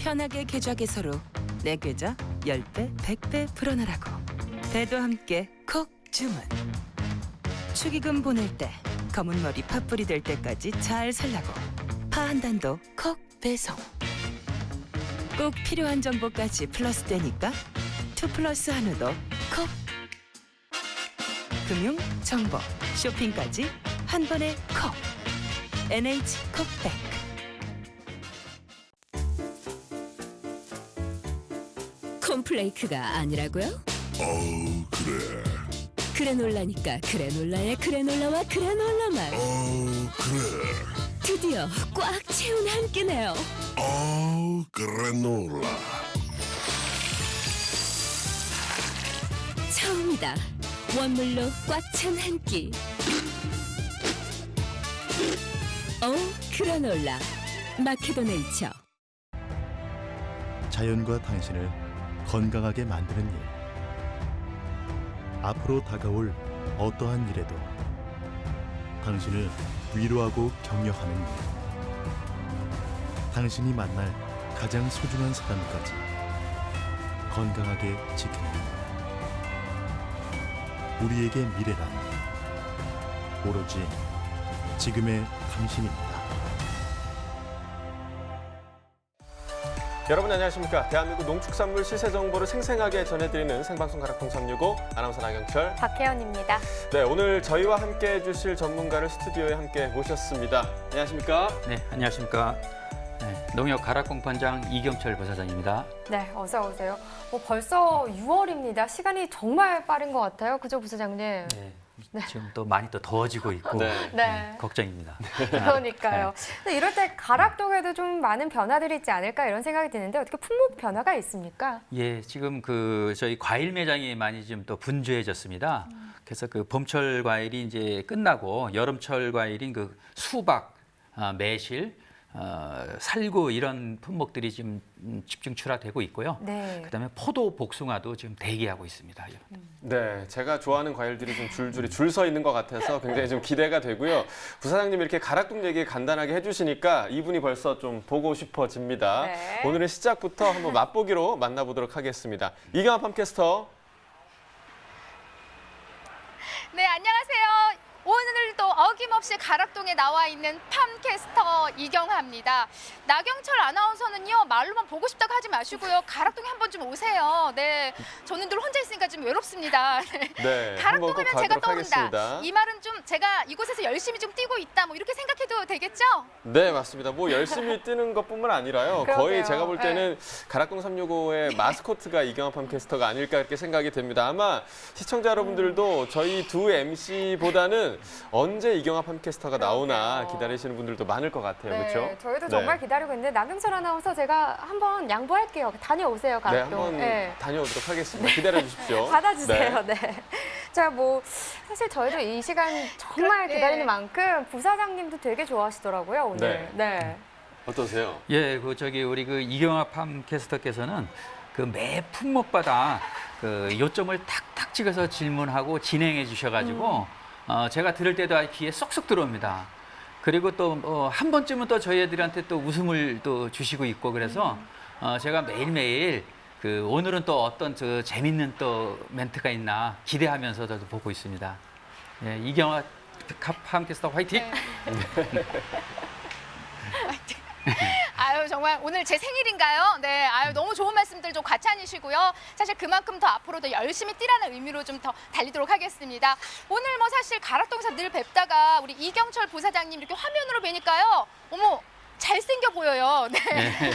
편하게 계좌 개설로 내 계좌 10배, 100배 불어나라고. 배도 함께 콕 주문. 축의금 보낼 때 검은 머리 팥불이 될 때까지 잘 살라고. 파 한 단도 콕 배송. 꼭 필요한 정보까지 플러스 되니까 2플러스 한우도 콕. 금융, 정보, 쇼핑까지 한 번에 콕. NH 콕백. 콤플레이크가 아니라고요? 그래. 그래놀라니까 그래놀라의 그래놀라와 그래놀라만 그래. 드디어 꽉 채운 한 끼네요. 그래놀라. 처음이다. 원물로 꽉 찬 한 끼. 그래놀라 마케도네이처. 자연과 당신을 건강하게 만드는 일. 앞으로 다가올 어떠한 일에도 당신을 위로하고 격려하는 일. 당신이 만날 가장 소중한 사람까지 건강하게 지키는 일. 우리에게 미래란 오로지 지금의 당신입니다. 여러분 안녕하십니까? 대한민국 농축산물 시세 정보를 생생하게 전해드리는 생방송 가락통 365 아나운서 나경철, 박혜연입니다. 네, 오늘 저희와 함께해 주실 전문가를 스튜디오에 함께 모셨습니다. 안녕하십니까? 네, 안녕하십니까? 네, 농협 가락공판장 이경철 부사장입니다. 네, 어서 오세요. 벌써 6월입니다. 시간이 정말 빠른 것 같아요. 그죠, 부사장님? 네, 지금 또 많이 또 더워지고 있고 네. 걱정입니다. 그러니까요. 근데 이럴 때 가락동에도 좀 많은 변화들이 있지 않을까 이런 생각이 드는데 어떻게 품목 변화가 있습니까? 예, 지금 저희 과일 매장이 많이 좀 또 분주해졌습니다. 그래서 봄철 과일이 이제 끝나고 여름철 과일인 수박, 매실, 살구 이런 품목들이 지금 집중 출하되고 있고요. 네. 그다음에 포도, 복숭아도 지금 대기하고 있습니다. 네, 제가 좋아하는 과일들이 좀 줄줄이 줄 서 있는 것 같아서 굉장히 좀 기대가 되고요. 부사장님이 이렇게 가락동 얘기 간단하게 해주시니까 이분이 벌써 좀 보고 싶어집니다. 네. 오늘은 시작부터 한번 맛보기로 만나보도록 하겠습니다. 이경아 팜캐스터. 네, 안녕하세요. 오늘도 어김없이 가락동에 나와 있는 팜캐스터 이경아입니다. 나경철 아나운서는요, 말로만 보고 싶다고 하지 마시고요. 가락동에 한번 좀 오세요. 네, 저는 늘 혼자 있으니까 좀 외롭습니다. 네, 가락동 한번 꼭 하면 제가 가도록 떠오른다. 하겠습니다. 이 말은 좀 제가 이곳에서 열심히 좀 뛰고 있다, 뭐 이렇게 생각해도 되겠죠? 네, 맞습니다. 뭐 열심히 뛰는 것뿐만 아니라요. 그러게요. 거의 제가 볼 때는 가락동 365의 마스코트가 이경아 팜캐스터가 아닐까 이렇게 생각이 됩니다. 아마 시청자 여러분들도 저희 두 MC보다는 언제 이경아 팜캐스터가 나오나 기다리시는 분들도 많을 것 같아요. 네, 그렇죠? 저희도 정말 기다리고 있는데 나경철 아나운서 제가 한번 양보할게요. 다녀오세요, 네, 가락동. 한번 다녀오도록 하겠습니다. 기다려 주십시오. 받아주세요. 네. 자, 사실 저희도 이 시간 정말 네. 기다리는 만큼 부사장님도 되게 좋아하시더라고요, 오늘. 네. 어떠세요? 예, 우리 이경아 팜캐스터께서는 매 품목마다 요점을 탁탁 찍어서 질문하고 진행해 주셔가지고 제가 들을 때도 아주 귀에 쏙쏙 들어옵니다. 그리고 또 한 번쯤은 또 저희 애들한테 또 웃음을 또 주시고 있고 그래서 제가 매일매일 오늘은 또 어떤 재밌는 또 멘트가 있나 기대하면서 저도 보고 있습니다. 예, 이경아 팜캐스터 화이팅! 네. 아유, 정말 오늘 제 생일인가요? 네, 아유, 너무 좋은 말씀들 좀 과찬이시고요. 사실 그만큼 더 앞으로도 열심히 뛰라는 의미로 좀 더 달리도록 하겠습니다. 오늘 사실 가락동에서 늘 뵙다가 우리 이경철 부사장님 이렇게 화면으로 뵈니까요. 어머, 잘생겨 보여요. 네.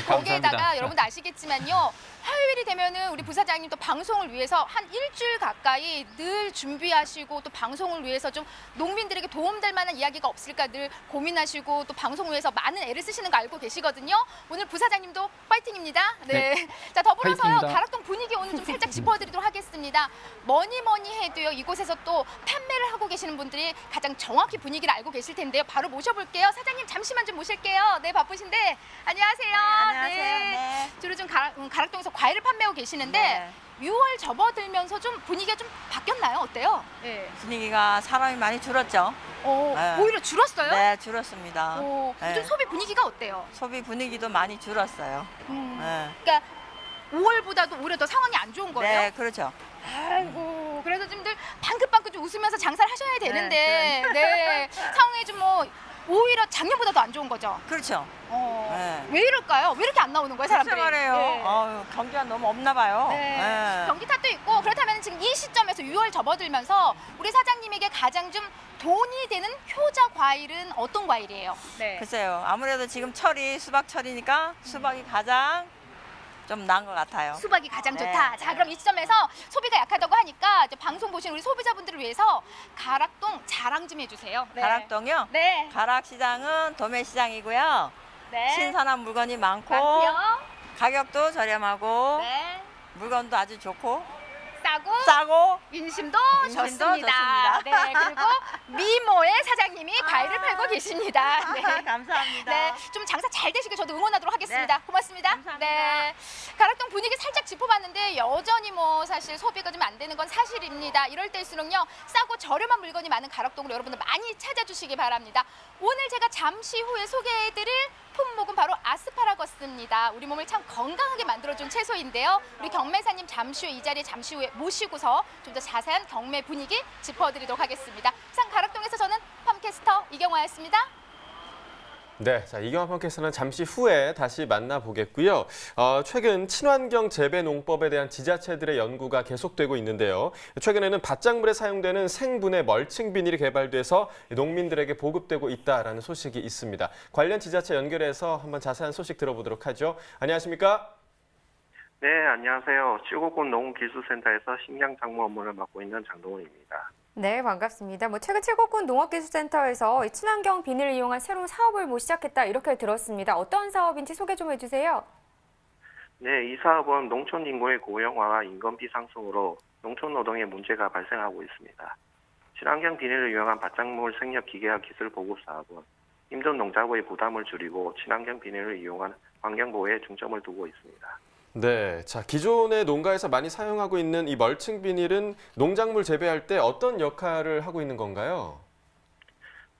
거기에다가 감사합니다. 여러분도 아시겠지만요. 화요일이 되면은 우리 부사장님 또 방송을 위해서 한 일주일 가까이 늘 준비하시고 또 방송을 위해서 좀 농민들에게 도움될 만한 이야기가 없을까 늘 고민하시고 또 방송을 위해서 많은 애를 쓰시는 거 알고 계시거든요. 오늘 부사장님도 파이팅입니다. 네. 자, 더불어서요. 파이팅입니다. 가락동 분위기 오늘 좀 살짝 짚어드리도록 하겠습니다. 맞습니다. 뭐니 해도요. 이곳에서 또 판매를 하고 계시는 분들이 가장 정확히 분위기를 알고 계실 텐데요. 바로 모셔볼게요. 사장님 잠시만 좀 모실게요. 네, 바쁘신데 안녕하세요. 안녕하세요. 네. 주로 좀 가락동에서 과일을 판매하고 계시는데 네. 6월 접어들면서 좀 분위기가 좀 바뀌었나요? 어때요? 네. 분위기가 사람이 많이 줄었죠. 네. 오히려 줄었어요? 네, 줄었습니다. 네. 요즘 소비 분위기가 어때요? 소비 분위기도 많이 줄었어요. 네. 그러니까 5월보다도 오히려 더 상황이 안 좋은 거예요? 네, 그렇죠. 아이고, 그래서 좀들 방긋방긋 좀 웃으면서 장사를 하셔야 되는데, 네, 상황이 좀 뭐 오히려 작년보다 더 안 좋은 거죠. 그렇죠. 네. 왜 이럴까요? 왜 이렇게 안 나오는 거예요, 사람들이? 그렇죠 말이에요. 네. 경기가 너무 없나 봐요. 네. 경기 탓도 있고 그렇다면 지금 이 시점에서 6월 접어들면서 우리 사장님에게 가장 좀 돈이 되는 효자 과일은 어떤 과일이에요? 네. 글쎄요. 아무래도 지금 수박철이니까 수박이 가장 좀 나은 것 같아요. 수박이 가장 네. 좋다. 자, 그럼 이 시점에서 소비가 약하다고 하니까 이제 방송 보시는 우리 소비자분들을 위해서 가락동 자랑 좀 해주세요. 네. 가락동이요? 네. 가락시장은 도매시장이고요. 네. 신선한 물건이 많고 많고요. 가격도 저렴하고 네. 물건도 아주 좋고 싸고 싸고 인심도 인심도 좋습니다. 좋습니다. 네, 그리고 미모의 사장님이 과일을 팔고 계십니다. 네. 감사합니다. 네, 좀 장사 잘 되시길 저도 응원하도록 하겠습니다. 네. 고맙습니다. 감사합니다. 네, 가락동 분위기 살짝 짚어봤는데 여전히 뭐 사실 소비가 좀 안 되는 건 사실입니다. 이럴 때일수록요 싸고 저렴한 물건이 많은 가락동으로 여러분들 많이 찾아주시기 바랍니다. 오늘 제가 잠시 후에 소개해드릴 품목은 바로 아스파라거스입니다. 우리 몸을 참 건강하게 만들어준 채소인데요. 우리 경매사님 잠시 후에 이 자리에 잠시 후에 모시고서 좀 더 자세한 경매 분위기 짚어드리도록 하겠습니다. 상 가락동에서 저는 팜캐스터 이경화였습니다. 네, 자 이경화 팟캐스트는 잠시 후에 다시 만나보겠고요. 최근 친환경 재배 농법에 대한 지자체들의 연구가 계속되고 있는데요. 최근에는 밭작물에 사용되는 생분해 멀칭 비닐이 개발돼서 농민들에게 보급되고 있다라는 소식이 있습니다. 관련 지자체 연결해서 한번 자세한 소식 들어보도록 하죠. 안녕하십니까? 네, 안녕하세요. 칠곡군 농업기술센터에서 식량 작물 업무를 맡고 있는 장동훈입니다. 네, 반갑습니다. 최근 칠곡군 농업기술센터에서 이 친환경 비닐을 이용한 새로운 사업을 시작했다 이렇게 들었습니다. 어떤 사업인지 소개 좀 해주세요. 네, 이 사업은 농촌 인구의 고령화와 인건비 상승으로 농촌 노동의 문제가 발생하고 있습니다. 친환경 비닐을 이용한 밭작물 생협 기계화 기술 보급 사업은 힘든 농작업의 부담을 줄이고 친환경 비닐을 이용한 환경보호에 중점을 두고 있습니다. 네, 자 기존의 농가에서 많이 사용하고 있는 이 멀칭 비닐은 농작물 재배할 때 어떤 역할을 하고 있는 건가요?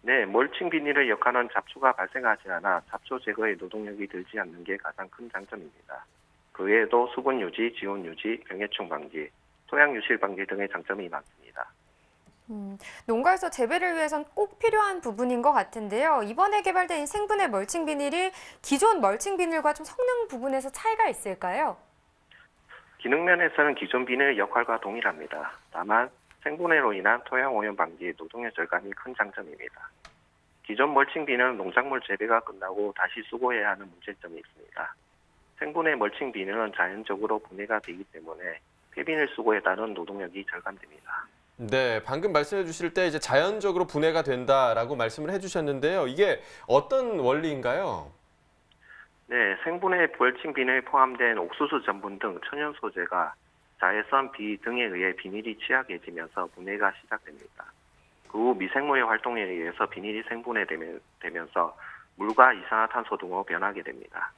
네, 멀칭 비닐의 역할은 잡초가 발생하지 않아 잡초 제거에 노동력이 들지 않는 게 가장 큰 장점입니다. 그 외에도 수분 유지, 지온 유지, 병해충 방지, 토양 유실 방지 등의 장점이 많습니다. 농가에서 재배를 위해선 꼭 필요한 부분인 것 같은데요. 이번에 개발된 이 생분해 멀칭 비닐이 기존 멀칭 비닐과 좀 성능 부분에서 차이가 있을까요? 기능 면에서는 기존 비닐의 역할과 동일합니다. 다만 생분해로 인한 토양 오염 방지, 노동의 절감이 큰 장점입니다. 기존 멀칭 비닐은 농작물 재배가 끝나고 다시 수거해야 하는 문제점이 있습니다. 생분해 멀칭 비닐은 자연적으로 분해가 되기 때문에 폐비닐 수거에 따른 노동력이 절감됩니다. 네, 방금 말씀해 주실 때 이제 자연적으로 분해가 된다라고 말씀을 해주셨는데요. 이게 어떤 원리인가요? 네, 생분해 멀칭 비닐에 포함된 옥수수 전분 등 천연 소재가 자외선, 비 등에 의해 비닐이 취약해지면서 분해가 시작됩니다. 그 후 미생물의 활동에 의해서 비닐이 생분해되면서 물과 이산화탄소 등으로 변하게 됩니다.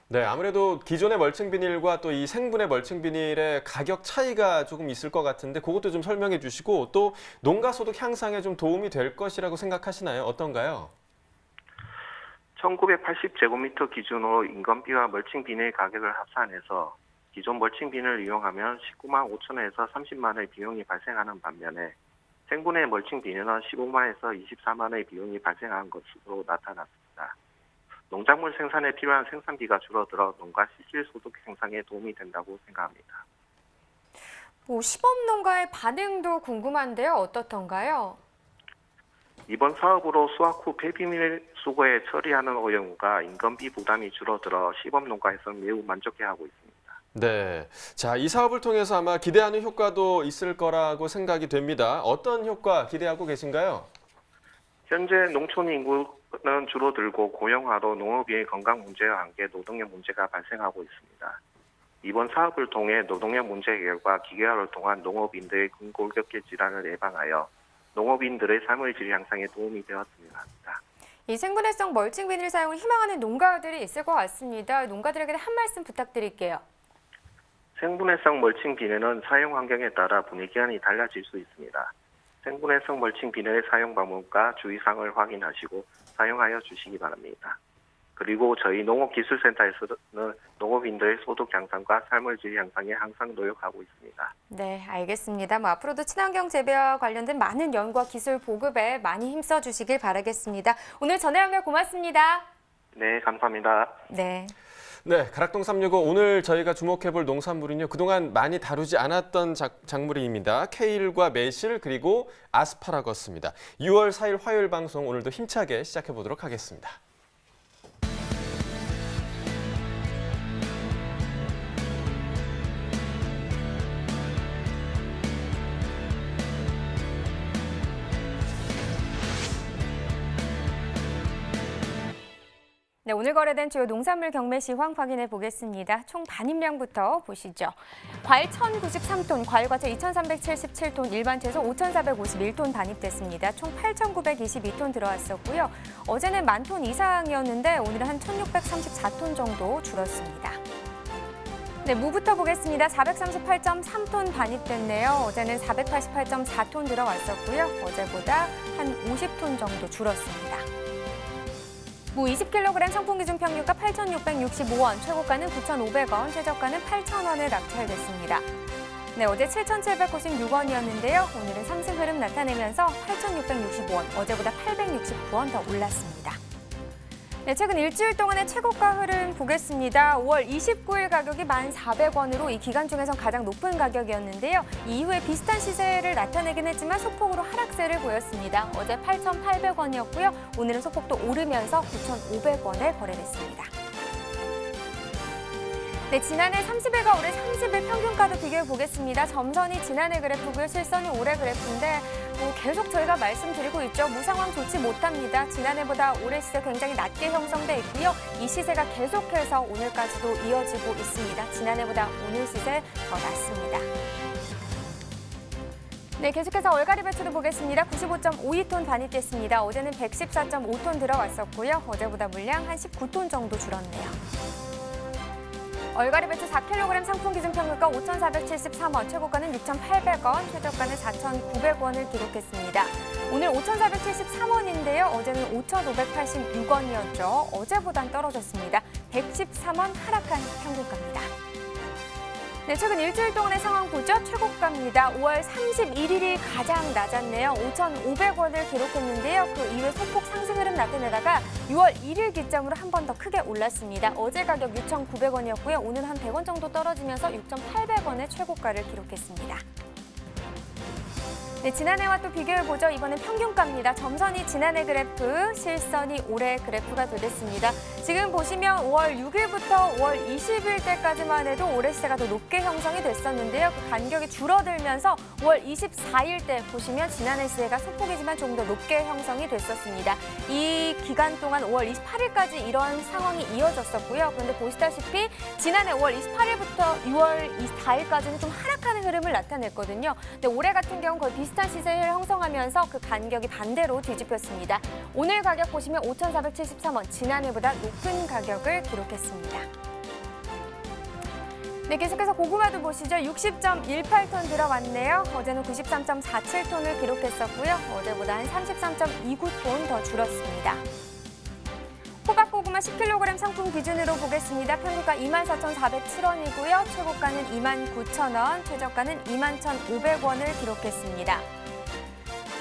네, 아무래도 기존의 멀칭 비닐과 또 이 생분해 멀칭 비닐의 가격 차이가 조금 있을 것 같은데 그것도 좀 설명해 주시고 또 농가 소득 향상에 좀 도움이 될 것이라고 생각하시나요? 어떤가요? 1980제곱미터 기준으로 인건비와 멀칭 비닐 가격을 합산해서 기존 멀칭 비닐을 이용하면 19만 5천원에서 30만 원의 비용이 발생하는 반면에 생분해 멀칭 비닐은 15만에서 24만 원의 비용이 발생하는 것으로 나타났습니다. 농작물 생산에 필요한 생산비가 줄어들어 농가 실질 소득 향상에 도움이 된다고 생각합니다. 시범 농가의 반응도 궁금한데요. 어떻던가요? 이번 사업으로 수확 후 폐비닐 수거에 처리하는 어려움과 인건비 부담이 줄어들어 시범 농가에서는 매우 만족해하고 있습니다. 네, 자, 이 사업을 통해서 아마 기대하는 효과도 있을 거라고 생각이 됩니다. 어떤 효과 기대하고 계신가요? 현재 농촌 인구는 줄어들고 고령화로 농업인의 건강 문제와 함께 노동력 문제가 발생하고 있습니다. 이번 사업을 통해 노동력 문제 해결과 기계화를 통한 농업인들의 근골격계 질환을 예방하여 농업인들의 삶의 질 향상에 도움이 되었으면 합니다. 이 생분해성 멀칭 비닐 사용을 희망하는 농가들이 있을 것 같습니다. 농가들에게 한 말씀 부탁드릴게요. 생분해성 멀칭 비닐은 사용 환경에 따라 분해기한이 달라질 수 있습니다. 생분해성 멀칭 비닐의 사용 방법과 주의사항을 확인하시고 사용하여 주시기 바랍니다. 그리고 저희 농업기술센터에서는 농업인들의 소득 향상과 삶의 질 향상에 항상 노력하고 있습니다. 네, 알겠습니다. 앞으로도 친환경 재배와 관련된 많은 연구와 기술 보급에 많이 힘써 주시길 바라겠습니다. 오늘 전화 연결 고맙습니다. 네, 감사합니다. 네. 네, 가락동 365 오늘 저희가 주목해볼 농산물은요. 그동안 많이 다루지 않았던 작물입니다. 케일과 매실 그리고 아스파라거스입니다. 6월 4일 화요일 방송 오늘도 힘차게 시작해보도록 하겠습니다. 네, 오늘 거래된 주요 농산물 경매 시황 확인해 보겠습니다. 총 반입량부터 보시죠. 과일 1,093톤, 과일과채 2,377톤, 일반 채소 5,451톤 반입됐습니다. 총 8,922톤 들어왔었고요. 어제는 10,000톤 이상이었는데 오늘은 한 1,634톤 정도 줄었습니다. 네, 무부터 보겠습니다. 438.3톤 반입됐네요. 어제는 488.4톤 들어왔었고요. 어제보다 한 50톤 정도 줄었습니다. 무 20kg 상품 기준 평균가 8,665원, 최고가는 9,500원, 최저가는 8,000원에 낙찰됐습니다. 네, 어제 7,796원이었는데요. 오늘은 상승 흐름 나타내면서 8,665원, 어제보다 869원 더 올랐습니다. 네, 최근 일주일 동안의 최고가 흐름 보겠습니다. 5월 29일 가격이 1,400원으로 이 기간 중에서 가장 높은 가격이었는데요. 이후에 비슷한 시세를 나타내긴 했지만 소폭으로 하락세를 보였습니다. 어제 8,800원이었고요. 오늘은 소폭도 오르면서 9,500원에 거래됐습니다. 네, 지난해 30일과 올해 30일 평균가도 비교해 보겠습니다. 점선이 지난해 그래프고요. 실선이 올해 그래프인데 계속 저희가 말씀드리고 있죠. 무 상황 좋지 못합니다. 지난해보다 올해 시세 굉장히 낮게 형성돼 있고요. 이 시세가 계속해서 오늘까지도 이어지고 있습니다. 지난해보다 오늘 시세 더 낮습니다. 네, 계속해서 얼갈이 배추도 보겠습니다. 95.52톤 반입됐습니다. 어제는 114.5톤 들어왔었고요. 어제보다 물량 한 19톤 정도 줄었네요. 얼갈이 배추 4kg 상품 기준 평균가 5,473원, 최고가는 6,800원, 최저가는 4,900원을 기록했습니다. 오늘 5,473원인데요. 어제는 5,586원이었죠. 어제보단 떨어졌습니다. 113원 하락한 평균가입니다. 네, 최근 일주일 동안의 상황 보죠. 최고가입니다. 5월 31일이 가장 낮았네요. 5,500원을 기록했는데요. 그 이후에 소폭 상승 흐름 나타내다가 6월 1일 기점으로 한 번 더 크게 올랐습니다. 어제 가격 6,900원이었고요. 오늘 한 100원 정도 떨어지면서 6,800원의 최고가를 기록했습니다. 네, 지난해와 또 비교해보죠. 이번엔 평균가입니다. 점선이 지난해 그래프, 실선이 올해 그래프가 되겠습니다. 지금 보시면 5월 6일부터 5월 20일 때까지만 해도 올해 시세가 더 높게 형성이 됐었는데요. 그 간격이 줄어들면서 5월 24일 때 보시면 지난해 시세가 소폭이지만 조금 더 높게 형성이 됐었습니다. 이 기간 동안 5월 28일까지 이런 상황이 이어졌었고요. 그런데 보시다시피 지난해 5월 28일부터 6월 24일까지는 좀 하락하는 흐름을 나타냈거든요. 근데 올해 같은 경우는 거의 비슷한 시세를 형성하면서 그 간격이 반대로 뒤집혔습니다. 오늘 가격 보시면 5,473원, 지난해보다 높은 가격을 기록했습니다. 네, 계속해서 고구마도 보시죠. 60.18톤 들어왔네요. 어제는 93.47톤을 기록했었고요. 어제보다 한 33.29톤 더 줄었습니다. 호박고구마 10kg 상품 기준으로 보겠습니다. 평균가 24,407원이고요. 최고가는 29,000원, 최저가는 21,500원을 기록했습니다.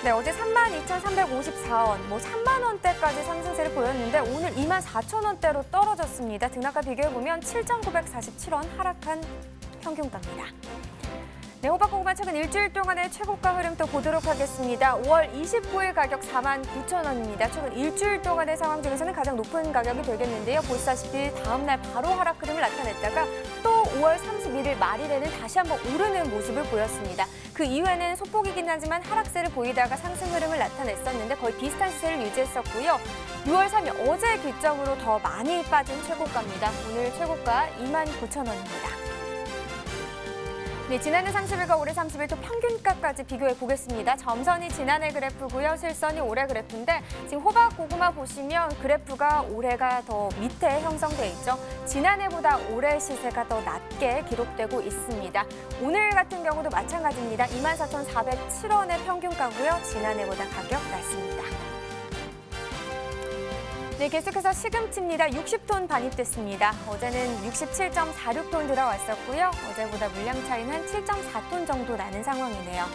네, 어제 32,354원, 3만 원대까지 상승세를 보였는데 오늘 24,000원대로 떨어졌습니다. 등락과 비교해보면 7,947원 하락한 평균가입니다. 네, 호박고구마 최근 일주일 동안의 최고가 흐름 또 보도록 하겠습니다. 5월 29일 가격 49,000원입니다. 최근 일주일 동안의 상황 중에서는 가장 높은 가격이 되겠는데요. 보시다시피 다음 날 바로 하락 흐름을 나타냈다가 또 5월 31일 말일에는 다시 한번 오르는 모습을 보였습니다. 그 이후에는 소폭이긴 하지만 하락세를 보이다가 상승 흐름을 나타냈었는데 거의 비슷한 시세를 유지했었고요. 6월 3일 어제 기점으로 더 많이 빠진 최고가입니다. 오늘 최고가 29,000원입니다. 네, 지난해 30일과 올해 30일 또 평균가까지 비교해 보겠습니다. 점선이 지난해 그래프고요. 실선이 올해 그래프인데 지금 호박 고구마 보시면 그래프가 올해가 더 밑에 형성돼 있죠. 지난해보다 올해 시세가 더 낮게 기록되고 있습니다. 오늘 같은 경우도 마찬가지입니다. 24,407원의 평균가고요. 지난해보다 가격 낮습니다. 네, 계속해서 시금치입니다. 60톤 반입됐습니다. 어제는 67.46톤 들어왔었고요. 어제보다 물량 차이는 한 7.4톤 정도 나는 상황이네요.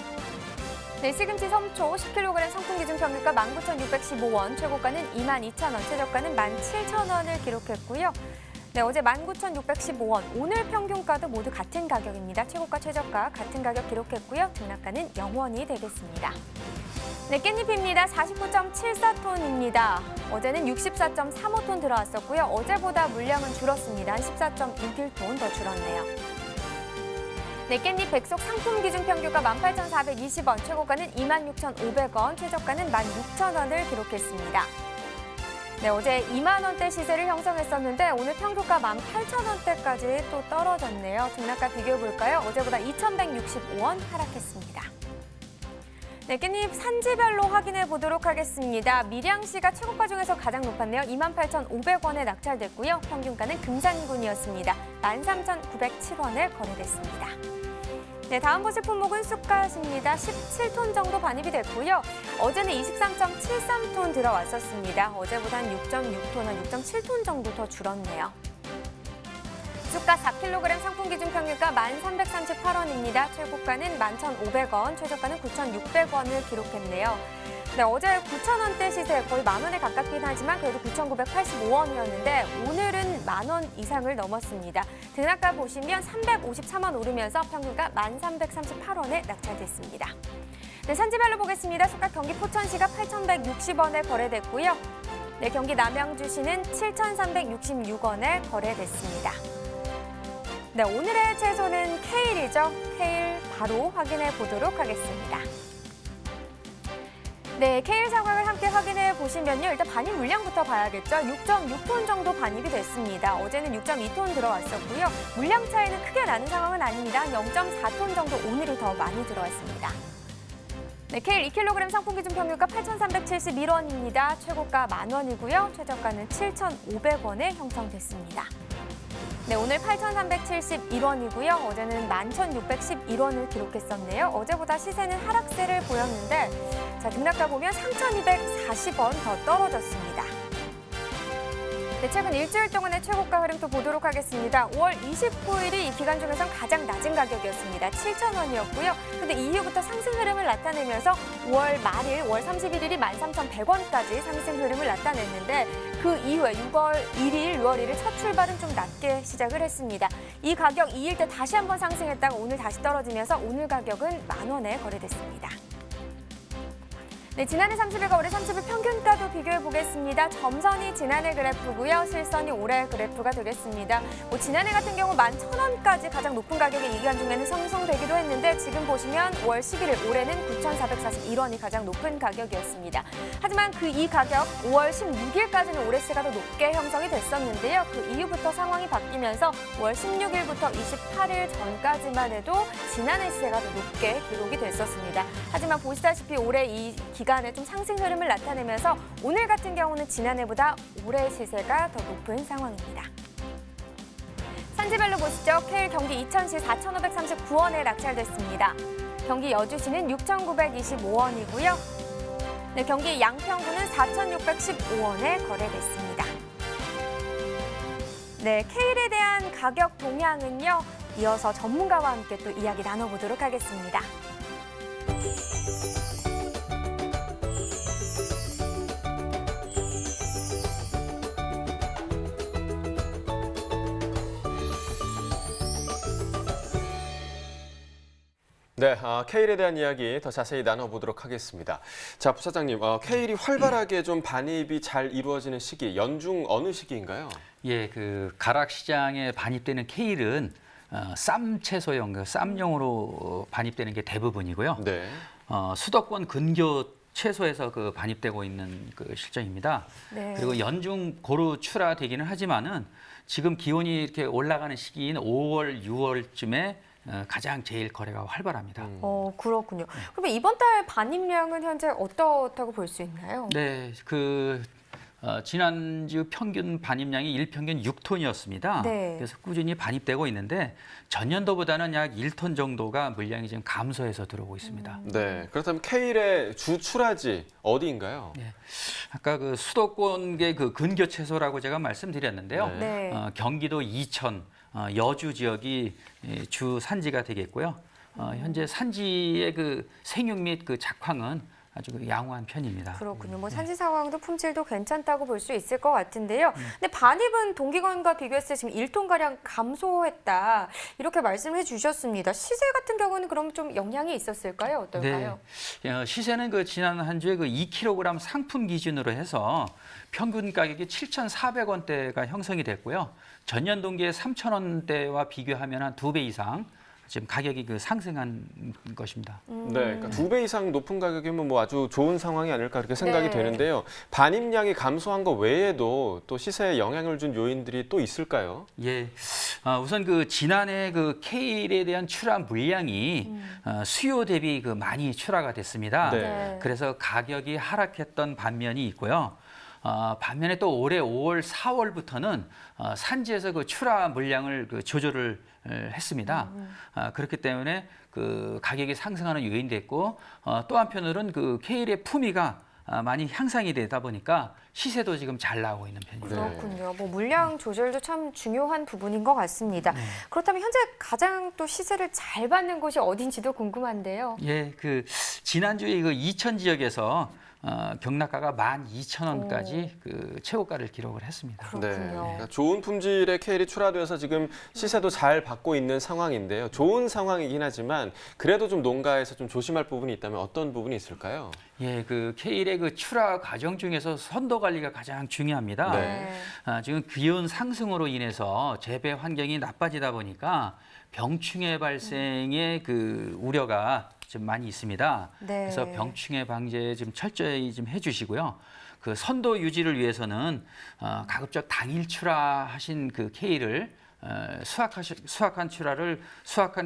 네, 시금치 섬초 10kg 상품 기준 평균가 19,615원, 최고가는 22,000원, 최저가는 17,000원을 기록했고요. 네, 어제 19,615원, 오늘 평균가도 모두 같은 가격입니다. 최고가, 최저가 같은 가격 기록했고요. 등락가는 0원이 되겠습니다. 네, 깻잎입니다. 49.74톤입니다. 어제는 64.35톤 들어왔었고요. 어제보다 물량은 줄었습니다. 한 14.61톤 더 줄었네요. 네, 깻잎 백속 상품 기준 평균가 18,420원, 최고가는 26,500원, 최저가는 16,000원을 기록했습니다. 네, 어제 2만 원대 시세를 형성했었는데 오늘 평균가 18,000원대까지 또 떨어졌네요. 등락가 비교해 볼까요? 어제보다 2,165원 하락했습니다. 네, 깻잎 산지별로 확인해 보도록 하겠습니다. 밀양시가 최고가 중에서 가장 높았네요. 28,500원에 낙찰됐고요. 평균가는 금산군이었습니다. 13,907원에 거래됐습니다. 네, 다음 보실 품목은 쑥갓입니다. 17톤 정도 반입이 됐고요. 어제는 23.73톤 들어왔었습니다. 어제보다 한 6.6톤, 한 6.7톤 정도 더 줄었네요. 쑥갓 4kg 상품 기준 평균가 1,338원입니다. 최고가는 11,500원, 최저가는 9,600원을 기록했네요. 네, 어제 9,000원대 시세 거의 만 원에 가깝긴 하지만 그래도 9,985원이었는데 오늘은 만 원 이상을 넘었습니다. 등락가 보시면 353원 오르면서 평균가 1,338원에 낙찰됐습니다. 네, 산지별로 보겠습니다. 쑥갓 경기 포천시가 8,160원에 거래됐고요. 네, 경기 남양주시는 7,366원에 거래됐습니다. 네, 오늘의 채소는 케일이죠. 케일 바로 확인해 보도록 하겠습니다. 네, 케일 상황을 함께 확인해 보시면요. 일단 반입 물량부터 봐야겠죠. 6.6톤 정도 반입이 됐습니다. 어제는 6.2톤 들어왔었고요. 물량 차이는 크게 나는 상황은 아닙니다. 0.4톤 정도 오늘이 더 많이 들어왔습니다. 네, 케일 2kg 상품 기준 평균가 8,371원입니다. 최고가 만원이고요. 최저가는 7,500원에 형성됐습니다. 네, 오늘 8,371원이고요. 어제는 11,611원을 기록했었네요. 어제보다 시세는 하락세를 보였는데 자, 등락가 보면 3,240원 더 떨어졌습니다. 네, 최근 일주일 동안의 최고가 흐름 또 보도록 하겠습니다. 5월 29일이 이 기간 중에선 가장 낮은 가격이었습니다. 7,000원이었고요. 근데 이후부터 상승 흐름을 나타내면서 5월 말일, 5월 31일이 13,100원까지 상승 흐름을 나타냈는데 그 이후에 6월 1일, 6월 1일 첫 출발은 좀 낮게 시작을 했습니다. 이 가격 2일 때 다시 한번 상승했다가 오늘 다시 떨어지면서 오늘 가격은 만원에 거래됐습니다. 네, 지난해 30일과 올해 30일 평균가도 비교해 보겠습니다. 점선이 지난해 그래프고요. 실선이 올해 그래프가 되겠습니다. 지난해 같은 경우 11,000원까지 가장 높은 가격이 이 기간 중에는 형성되기도 했는데 지금 보시면 5월 11일 올해는 9,441원이 가장 높은 가격이었습니다. 하지만 그 이 가격 5월 16일까지는 올해 시세가 더 높게 형성이 됐었는데요. 그 이후부터 상황이 바뀌면서 5월 16일부터 28일 전까지만 해도 지난해 시세가 더 높게 기록이 됐었습니다. 하지만 보시다시피 올해 이 기간에 좀 상승 흐름을 나타내면서 오늘 같은 경우는 지난해보다 올해 시세가 더 높은 상황입니다. 산지별로 보시죠. 케일 경기 이천시 4,539원에 낙찰됐습니다. 경기 여주시는 6,925원이고요. 네, 경기 양평구는 4,615원에 거래됐습니다. 네, 케일에 대한 가격 동향은요. 이어서 전문가와 함께 또 이야기 나눠보도록 하겠습니다. 네, 케일에 대한 이야기 더 자세히 나눠보도록 하겠습니다. 자, 부사장님, 케일이 활발하게 좀 반입이 잘 이루어지는 시기, 연중 어느 시기인가요? 예, 그 가락 시장에 반입되는 케일은 쌈 채소용, 쌈용으로 반입되는 게 대부분이고요. 네. 수도권 근교 채소에서 그 반입되고 있는 그 실정입니다. 네. 그리고 연중 고루 출하되기는 하지만은 지금 기온이 이렇게 올라가는 시기인 5월, 6월쯤에 가장 제일 거래가 활발합니다. 그렇군요. 그러면 이번 달 반입량은 현재 어떻다고 볼 수 있나요? 네, 지난주 평균 반입량이 일평균 6톤이었습니다. 네. 그래서 꾸준히 반입되고 있는데 전년도보다는 약 1톤 정도가 물량이 지금 감소해서 들어오고 있습니다. 네. 그렇다면 케일의 주 출하지 어디인가요? 네. 아까 그 수도권계 그 근교 채소라고 제가 말씀드렸는데요. 네. 네. 경기도 이천, 여주 지역이 주 산지가 되겠고요. 현재 산지의 그 생육 및 그 작황은 아주 양호한 편입니다. 그렇군요. 뭐 산지 상황도 품질도 괜찮다고 볼 수 있을 것 같은데요. 근데 반입은 동기간과 비교했을 때 지금 1톤 가량 감소했다 이렇게 말씀해 주셨습니다. 시세 같은 경우는 그럼 좀 영향이 있었을까요? 어떨까요? 네. 시세는 그 지난 한 주에 그 2kg 상품 기준으로 해서 평균 가격이 7,400원대가 형성이 됐고요. 전년 동기의 3,000원대와 비교하면 한 2배 이상 지금 가격이 그 상승한 것입니다. 네, 그러니까 2배 이상 높은 가격이면 뭐 아주 좋은 상황이 아닐까 그렇게 생각이 네. 되는데요. 반입량이 감소한 것 외에도 또 시세에 영향을 준 요인들이 또 있을까요? 예, 우선 그 지난해 그 케일에 대한 출하 물량이 수요 대비 그 많이 출하가 됐습니다. 네. 그래서 가격이 하락했던 반면이 있고요. 반면에 또 올해 5월, 4월부터는 산지에서 그 출하 물량을 그 조절을 했습니다. 그렇기 때문에 그 가격이 상승하는 요인이 됐고 또 한편으로는 그 케일의 품위가 많이 향상이 되다 보니까 시세도 지금 잘 나오고 있는 편입니다. 그렇군요. 뭐 물량 조절도 참 중요한 부분인 것 같습니다. 그렇다면 현재 가장 또 시세를 잘 받는 곳이 어딘지도 궁금한데요. 예, 그 지난주에 그 이천 지역에서 경락가가 12,000원까지 그 최고가를 기록을 했습니다. 네, 그렇군요. 그러니까 좋은 품질의 케일이 출하되어서 지금 시세도 잘 받고 있는 상황인데요. 좋은 상황이긴 하지만 그래도 좀 농가에서 좀 조심할 부분이 있다면 어떤 부분이 있을까요? 예, 그 케일의 그 출하 과정 중에서 선도 관리가 가장 중요합니다. 네. 지금 기온 상승으로 인해서 재배 환경이 나빠지다 보니까 병충해 발생의 그 우려가 좀 많이 있습니다. 네. 그래서 병충해 방제 좀 철저히 좀 해주시고요. 그 선도 유지를 위해서는 가급적 당일 출하하신 그 케일을 수확한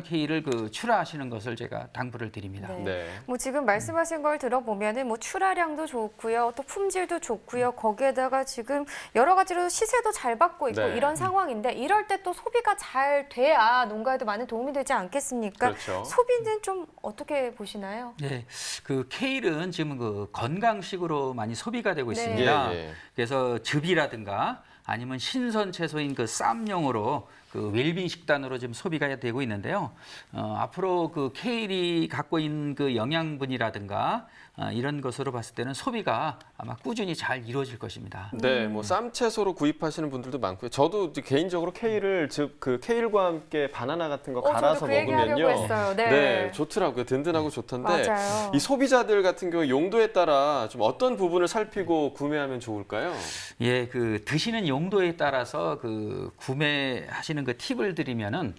케일을 그 출하하시는 것을 제가 당부를 드립니다. 네. 네. 뭐 지금 말씀하신 걸 들어보면은 뭐 출하량도 좋고요, 또 품질도 좋고요. 거기에다가 지금 여러 가지로 시세도 잘 받고 있고 네. 이런 상황인데 이럴 때 또 소비가 잘 돼야 농가에도 많은 도움이 되지 않겠습니까? 그렇죠. 소비는 좀 어떻게 보시나요? 네, 그 케일은 지금 그 건강식으로 많이 소비가 되고 네. 있습니다. 예, 예. 그래서 즙이라든가 아니면 신선 채소인 그 쌈용으로 그 웰빙 식단으로 지금 소비가 되고 있는데요. 앞으로 그 케일이 갖고 있는 그 영양분이라든가 이런 것으로 봤을 때는 소비가 아마 꾸준히 잘 이루어질 것입니다. 네, 뭐 쌈채소로 구입하시는 분들도 많고요. 저도 이제 개인적으로 케일을 그 케일과 함께 바나나 같은 거 갈아서 저도 그 얘기하려고 먹으면요. 했어요. 네. 좋더라고요. 든든하고 좋던데 맞아요. 이 소비자들 같은 경우 용도에 따라 좀 어떤 부분을 살피고 구매하면 좋을까요? 예, 그 드시는 용도에 따라서 그 구매하시는 그 팁을 드리면은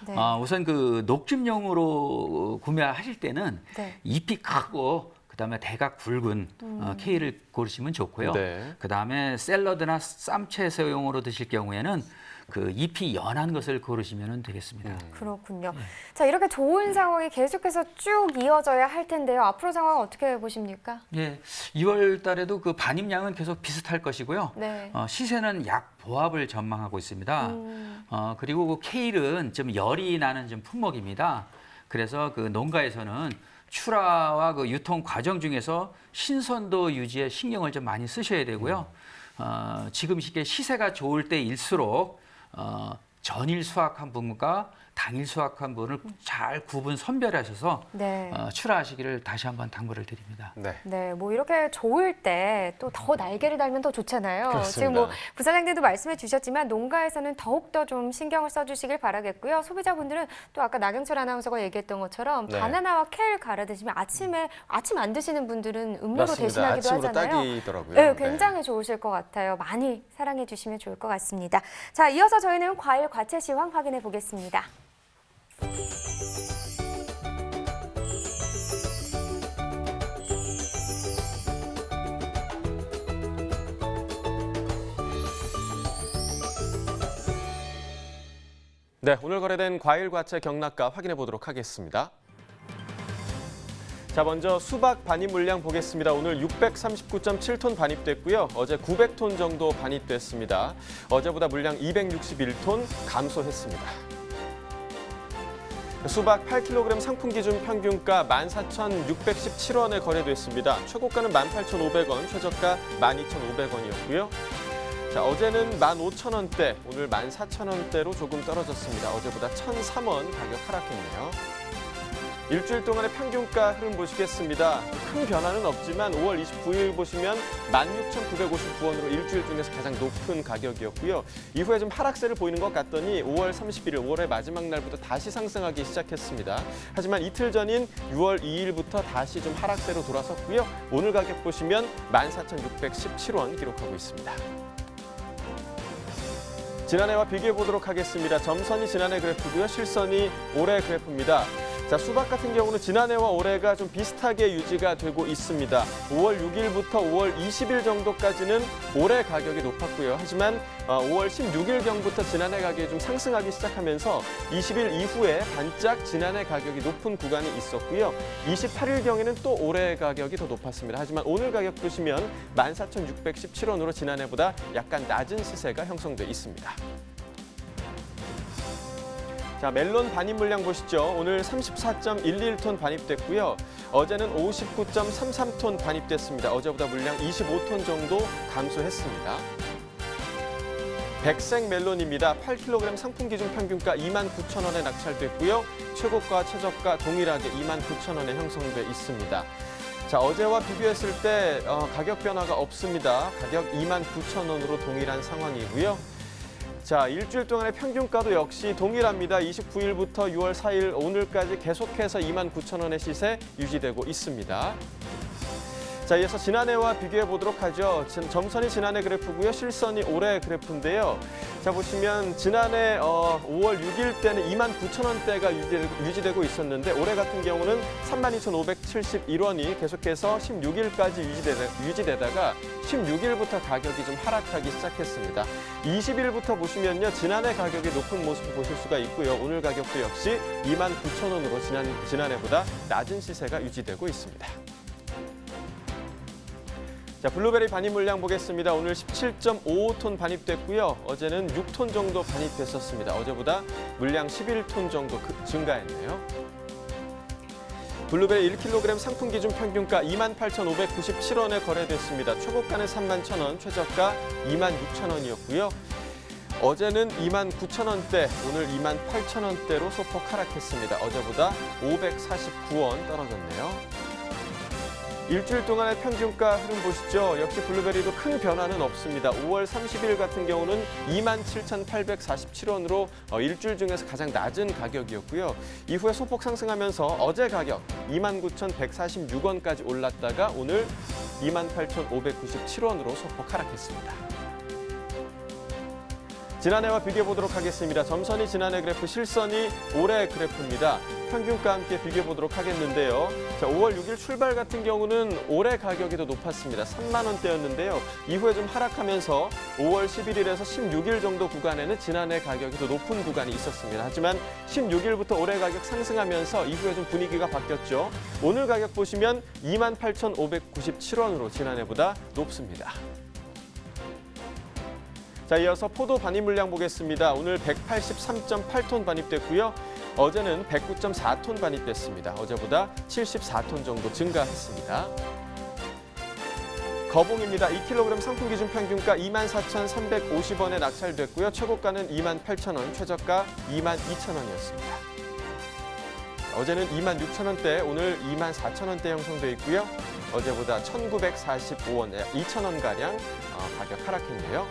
네. 우선 그 녹즙용으로 구매하실 때는 네. 잎이 크고 그다음에 대각 굵은 케일을 고르시면 좋고요. 네. 그다음에 샐러드나 쌈채소용으로 드실 경우에는 그 잎이 연한 것을 고르시면 되겠습니다. 그렇군요. 자, 이렇게 좋은 상황이 계속해서 쭉 이어져야 할 텐데요. 앞으로 상황 어떻게 보십니까? 예, 2월 달에도 그 반입량은 계속 비슷할 것이고요. 네. 시세는 약 보합을 전망하고 있습니다. 그리고 그 케일은 좀 열이 나는 좀 품목입니다. 그래서 그 농가에서는 출하와 그 유통 과정 중에서 신선도 유지에 신경을 좀 많이 쓰셔야 되고요. 지금 시세가 좋을 때일수록 전일 수확한 분과 당일 수확한 분을 잘 구분 선별하셔서 네. 출하하시기를 다시 한번 당부를 드립니다. 네. 네, 뭐 이렇게 좋을 때 또 더 날개를 달면 더 좋잖아요. 그렇습니다. 지금 뭐 부사장님도 말씀해 주셨지만 농가에서는 더욱더 좀 신경을 써주시길 바라겠고요. 소비자분들은 또 아까 나경철 아나운서가 얘기했던 것처럼 네. 바나나와 케일 갈아 드시면 아침 안 드시는 분들은 음료로 맞습니다. 대신하기도 아침으로 하잖아요. 딱이더라고요. 네, 굉장히 좋으실 것 같아요. 많이 사랑해 주시면 좋을 것 같습니다. 자, 이어서 저희는 과일 과채 시황 확인해 보겠습니다. 네, 오늘 거래된 과일, 과채 경락가 확인해 보도록 하겠습니다. 자, 먼저 수박 반입 물량 보겠습니다. 오늘 639.7톤 반입됐고요. 어제 900톤 정도 반입됐습니다. 어제보다 물량 261톤 감소했습니다. 수박 8kg 상품 기준 평균가 14,617원에 거래됐습니다. 최고가는 18,500원, 최저가 12,500원이었고요. 자, 어제는 15,000원대, 오늘 14,000원대로 조금 떨어졌습니다. 어제보다 1,003원 가격 하락했네요. 일주일 동안의 평균가 흐름 보시겠습니다. 큰 변화는 없지만 5월 29일 보시면 16,959원으로 일주일 중에서 가장 높은 가격이었고요. 이후에 좀 하락세를 보이는 것 같더니 5월 31일, 5월의 마지막 날부터 다시 상승하기 시작했습니다. 하지만 이틀 전인 6월 2일부터 다시 좀 하락세로 돌아섰고요. 오늘 가격 보시면 14,617원 기록하고 있습니다. 지난해와 비교해 보도록 하겠습니다. 점선이 지난해 그래프고요. 실선이 올해 그래프입니다. 자, 수박 같은 경우는 지난해와 올해가 좀 비슷하게 유지가 되고 있습니다. 5월 6일부터 5월 20일 정도까지는 올해 가격이 높았고요. 하지만 5월 16일경부터 지난해 가격이 좀 상승하기 시작하면서 20일 이후에 반짝 지난해 가격이 높은 구간이 있었고요. 28일경에는 또 올해 가격이 더 높았습니다. 하지만 오늘 가격 보시면 14,617원으로 지난해보다 약간 낮은 시세가 형성돼 있습니다. 자, 멜론 반입 물량 보시죠. 오늘 34.11톤 반입됐고요. 어제는 59.33톤 반입됐습니다. 어제보다 물량 25톤 정도 감소했습니다. 백색 멜론입니다. 8kg 상품 기준 평균가 29,000원에 낙찰됐고요. 최고가, 최저가 동일하게 29,000원에 형성돼 있습니다. 자, 어제와 비교했을 때 가격 변화가 없습니다. 가격 29,000원으로 동일한 상황이고요. 자, 일주일 동안의 평균가도 역시 동일합니다. 29일부터 6월 4일 오늘까지 계속해서 29,000원의 시세 유지되고 있습니다. 자, 이어서 지난해와 비교해 보도록 하죠. 점선이 지난해 그래프고요. 실선이 올해 그래프인데요. 자, 보시면 지난해 5월 6일 때는 29,000원대가 유지되고 있었는데 올해 같은 경우는 32,571원이 계속해서 16일까지 유지되다가 16일부터 가격이 좀 하락하기 시작했습니다. 20일부터 보시면요. 지난해 가격이 높은 모습을 보실 수가 있고요. 오늘 가격도 역시 29,000원으로 지난해보다 낮은 시세가 유지되고 있습니다. 자, 블루베리 반입 물량 보겠습니다. 오늘 17.55톤 반입됐고요. 어제는 6톤 정도 반입됐었습니다. 어제보다 물량 11톤 정도 증가했네요. 블루베리 1kg 상품 기준 평균가 28,597원에 거래됐습니다. 최고가는 31,000원, 최저가 26,000원이었고요. 어제는 29,000원대, 오늘 28,000원대로 소폭 하락했습니다. 어제보다 549원 떨어졌네요. 일주일 동안의 평균가 흐름 보시죠. 역시 블루베리도 큰 변화는 없습니다. 5월 30일 같은 경우는 27,847원으로 일주일 중에서 가장 낮은 가격이었고요. 이후에 소폭 상승하면서 어제 가격 29,146원까지 올랐다가 오늘 28,597원으로 소폭 하락했습니다. 지난해와 비교해 보도록 하겠습니다. 점선이 지난해 그래프, 실선이 올해 그래프입니다. 평균가 함께 비교해 보도록 하겠는데요. 자, 5월 6일 출발 같은 경우는 올해 가격이 더 높았습니다. 3만 원대였는데요. 이후에 좀 하락하면서 5월 11일에서 16일 정도 구간에는 지난해 가격이 더 높은 구간이 있었습니다. 하지만 16일부터 올해 가격 상승하면서 이후에 좀 분위기가 바뀌었죠. 오늘 가격 보시면 28,597원으로 지난해보다 높습니다. 자, 이어서 포도 반입 물량 보겠습니다. 오늘 183.8톤 반입됐고요. 어제는 109.4톤 반입됐습니다. 어제보다 74톤 정도 증가했습니다. 거봉입니다. 2kg 상품 기준 평균가 24,350원에 낙찰됐고요. 최고가는 28,000원, 최저가 22,000원이었습니다. 어제는 26,000원대, 오늘 24,000원대 형성돼 있고요. 어제보다 1,945원, 2,000원가량 가격 하락했네요.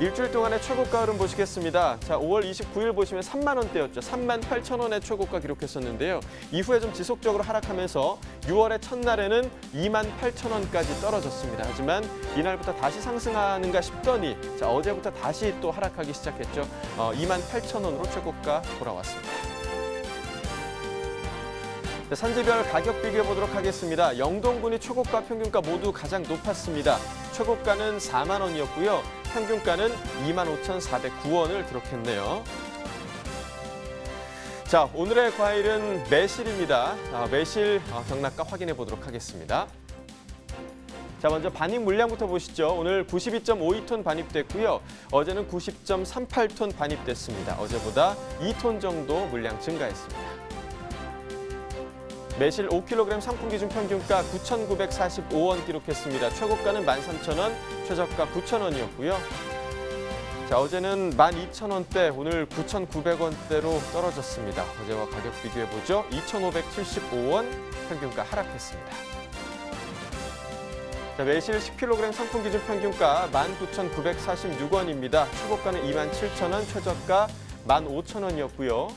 일주일 동안의 최고가 흐름 보시겠습니다. 자, 5월 29일 보시면 3만 원대였죠. 38,000원의 최고가 기록했었는데요. 이후에 좀 지속적으로 하락하면서 6월의 첫날에는 28,000원까지 떨어졌습니다. 하지만 이날부터 다시 상승하는가 싶더니 자, 어제부터 다시 또 하락하기 시작했죠. 28,000원으로 최고가 돌아왔습니다. 산지별 가격 비교해 보도록 하겠습니다. 영동군이 최고가, 평균가 모두 가장 높았습니다. 최고가는 4만 원이었고요. 평균가는 25,409원을 기록했네요. 자, 오늘의 과일은 매실입니다. 매실 경락가 확인해 보도록 하겠습니다. 자, 먼저 반입 물량부터 보시죠. 오늘 92.52톤 반입됐고요. 어제는 90.38톤 반입됐습니다. 어제보다 2톤 정도 물량 증가했습니다. 매실 5kg 상품 기준 평균가 9,945원 기록했습니다. 최고가는 13,000원, 최저가 9,000원이었고요. 자, 어제는 12,000원대, 오늘 9,900원대로 떨어졌습니다. 어제와 가격 비교해보죠. 2,575원 평균가 하락했습니다. 자, 매실 10kg 상품 기준 평균가 19,946원입니다. 최고가는 27,000원, 최저가 15,000원이었고요.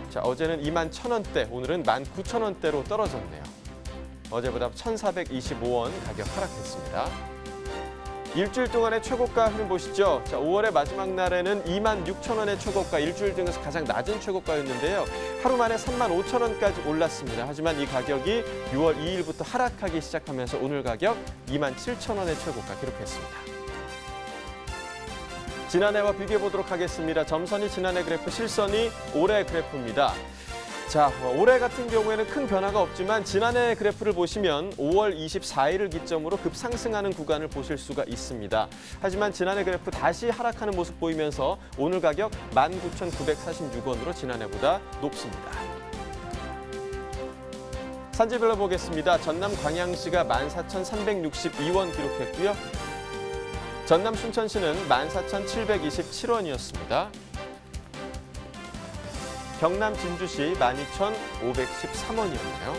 자, 어제는 21,000원대, 오늘은 19,000원대로 떨어졌네요. 어제보다 1,425원 가격 하락했습니다. 일주일 동안의 최고가 흐름 보시죠. 자, 5월의 마지막 날에는 26,000원의 최고가, 일주일 중에서 가장 낮은 최고가였는데요. 하루 만에 35,000원까지 올랐습니다. 하지만 이 가격이 6월 2일부터 하락하기 시작하면서 오늘 가격 27,000원의 최고가 기록했습니다. 지난해와 비교해 보도록 하겠습니다. 점선이 지난해 그래프, 실선이 올해 그래프입니다. 자, 올해 같은 경우에는 큰 변화가 없지만 지난해 그래프를 보시면 5월 24일을 기점으로 급상승하는 구간을 보실 수가 있습니다. 하지만 지난해 그래프 다시 하락하는 모습 보이면서 오늘 가격 19,946원으로 지난해보다 높습니다. 산지별로 보겠습니다. 전남 광양시가 14,362원 기록했고요. 전남 순천시는 14,727원이었습니다. 경남 진주시 12,513원이었네요.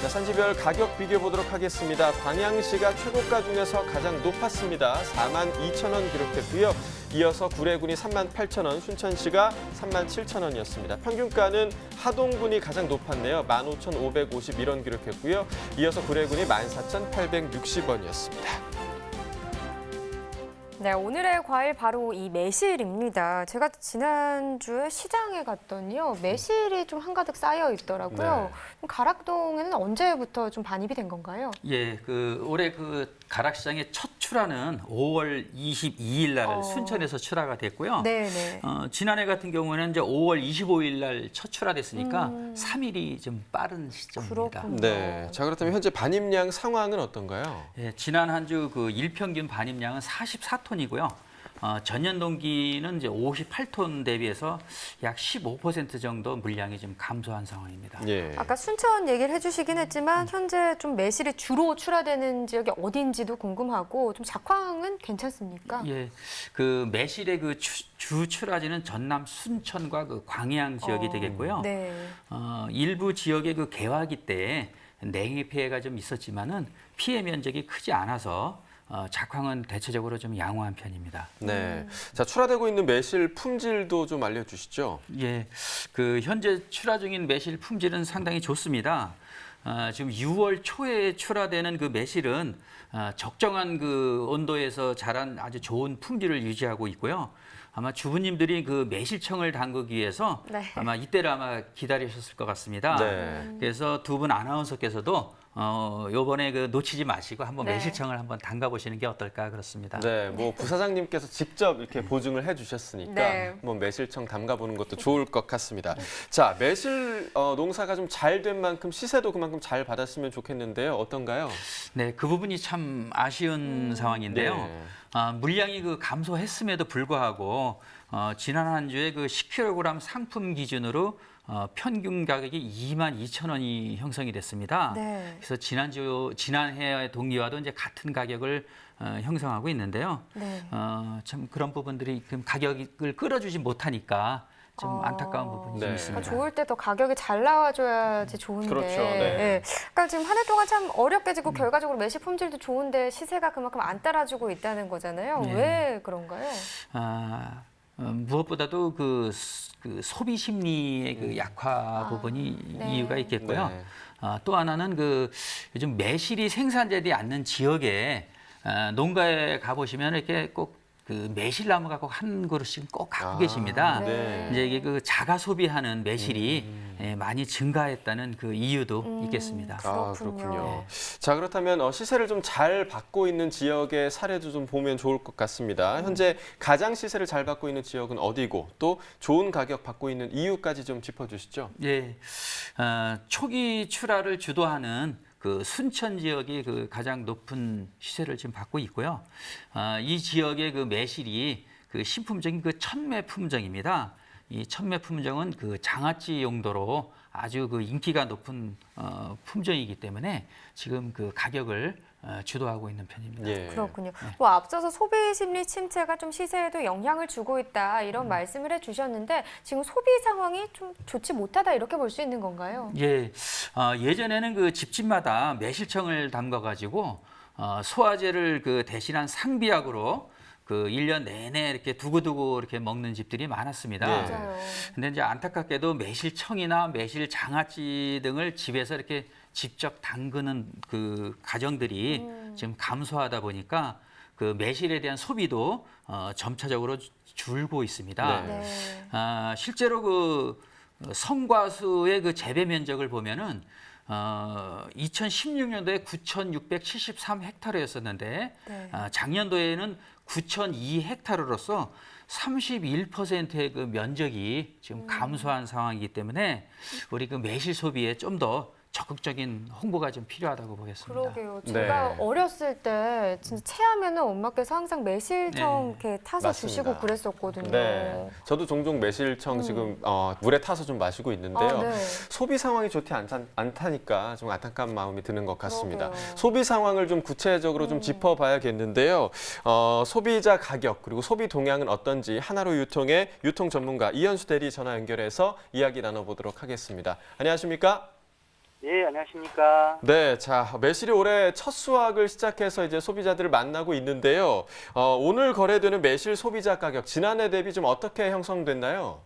자, 산지별 가격 비교해 보도록 하겠습니다. 광양시가 최고가 중에서 가장 높았습니다. 42,000원 기록했고요. 이어서 구례군이 38,000원, 순천시가 37,000원이었습니다. 평균가는 하동군이 가장 높았네요. 15,551원 기록했고요. 이어서 구례군이 14,860원이었습니다. 네, 오늘의 과일 바로 이 매실입니다. 제가 지난주에 시장에 갔더니요, 매실이 좀 한가득 쌓여 있더라고요. 네. 가락동에는 언제부터 좀 반입이 된 건가요? 예, 올해 가락시장의 첫 출하는 5월 22일 날 순천에서 출하가 됐고요. 네네. 지난해 같은 경우에는 이제 5월 25일 날 첫 출하됐으니까 3일이 좀 빠른 시점입니다. 그렇군요. 네. 자, 그렇다면 현재 반입량 상황은 어떤가요? 예, 지난 한 주 일평균 반입량은 44톤이고요. 전년 동기는 이제 58톤 대비해서 약 15% 정도 물량이 좀 감소한 상황입니다. 예. 아까 순천 얘기를 해주시긴 했지만 현재 좀 매실이 주로 출하되는 지역이 어딘지도 궁금하고 좀 작황은 괜찮습니까? 예, 매실의 주 출하지는 전남 순천과 광양 지역이 되겠고요. 네. 일부 지역의 개화기 때 냉해 피해가 좀 있었지만은 피해 면적이 크지 않아서 작황은 대체적으로 좀 양호한 편입니다. 네. 자, 출하되고 있는 매실 품질도 좀 알려주시죠. 예, 현재 출하 중인 매실 품질은 상당히 좋습니다. 지금 6월 초에 출하되는 매실은 적정한 온도에서 자란 아주 좋은 품질을 유지하고 있고요. 아마 주부님들이 매실청을 담그기 위해서 네. 아마 이때를 아마 기다리셨을 것 같습니다. 네. 그래서 두 분 아나운서께서도 요번에 놓치지 마시고 한번 네. 매실청을 한번 담가 보시는 게 어떨까 그렇습니다. 네, 부사장님께서 직접 이렇게 보증을 해주셨으니까 네. 한번 매실청 담가보는 것도 좋을 것 같습니다. 자, 매실 농사가 좀 잘 된 만큼 시세도 그만큼 잘 받았으면 좋겠는데요. 어떤가요? 네, 그 부분이 참 아쉬운 상황인데요. 네. 물량이 감소했음에도 불구하고 지난 한 주에 10kg 상품 기준으로 평균 가격이 22,000원이 형성이 됐습니다. 네. 그래서 지난해 동기와도 이제 같은 가격을 형성하고 있는데요. 네. 참 그런 부분들이 가격을 끌어주지 못하니까 좀 안타까운 부분이 좀 네. 있습니다. 좋을 때 더 가격이 잘 나와줘야지 좋은데. 그렇죠. 네. 그러니까 지금 한 해 동안 참 어렵게 지고 결과적으로 매실 품질도 좋은데 시세가 그만큼 안 따라주고 있다는 거잖아요. 네. 왜 그런가요? 무엇보다도 소비 심리의 약화 부분이 네. 이유가 있겠고요. 네. 또 하나는 요즘 매실이 생산되지 않는 지역에 농가에 가보시면 이렇게 꼭 그 매실나무가 꼭 한 그루씩 꼭 갖고 계십니다. 네. 이제 이게 그 자가 소비하는 매실이 많이 증가했다는 그 이유도 있겠습니다. 아, 그렇군요. 그렇군요. 자, 그렇다면 시세를 좀 잘 받고 있는 지역의 사례도 좀 보면 좋을 것 같습니다. 현재 가장 시세를 잘 받고 있는 지역은 어디고 또 좋은 가격 받고 있는 이유까지 좀 짚어주시죠. 예, 초기 출하를 주도하는 그 순천 지역이 그 가장 높은 시세를 지금 받고 있고요. 이 지역의 그 매실이 그 신품종인 그 천매 품종입니다. 이 천매 품종은 그 장아찌 용도로 아주 그 인기가 높은 품종이기 때문에 지금 그 가격을 주도하고 있는 편입니다. 예. 그렇군요. 뭐 앞서서 소비 심리 침체가 좀 시세에도 영향을 주고 있다 이런 말씀을 해주셨는데 지금 소비 상황이 좀 좋지 못하다 이렇게 볼 수 있는 건가요? 예, 예전에는 그 집집마다 매실청을 담가가지고 소화제를 그 대신한 상비약으로 그 1년 내내 이렇게 두고두고 이렇게 먹는 집들이 많았습니다. 네. 맞아요. 근데 이제 안타깝게도 매실청이나 매실 장아찌 등을 집에서 이렇게 직접 담그는 그 가정들이 지금 감소하다 보니까 그 매실에 대한 소비도 점차적으로 줄고 있습니다. 네. 실제로 그 성과수의 그 재배 면적을 보면은 2016년도에 9,673헥타르였었는데 네. 작년도에는 9,002헥타르로서 31%의 그 면적이 지금 감소한 상황이기 때문에 우리 그 매실 소비에 좀 더 적극적인 홍보가 좀 필요하다고 보겠습니다. 그러게요. 제가 네. 어렸을 때 진짜 체하면은 엄마께서 항상 매실청 이렇게 타서 맞습니다. 주시고 그랬었거든요. 네, 저도 종종 매실청 지금 물에 타서 좀 마시고 있는데요. 아, 네. 소비 상황이 좋지 않다니까 좀 안타까운 마음이 드는 것 같습니다. 그러게요. 소비 상황을 좀 구체적으로 좀 짚어봐야겠는데요. 소비자 가격 그리고 소비 동향은 어떤지 하나로 유통의 유통 전문가 이현수 대리 전화 연결해서 이야기 나눠보도록 하겠습니다. 안녕하십니까? 예, 안녕하십니까. 네, 자, 매실이 올해 첫 수확을 시작해서 이제 소비자들을 만나고 있는데요. 오늘 거래되는 매실 소비자 가격 지난해 대비 좀 어떻게 형성됐나요?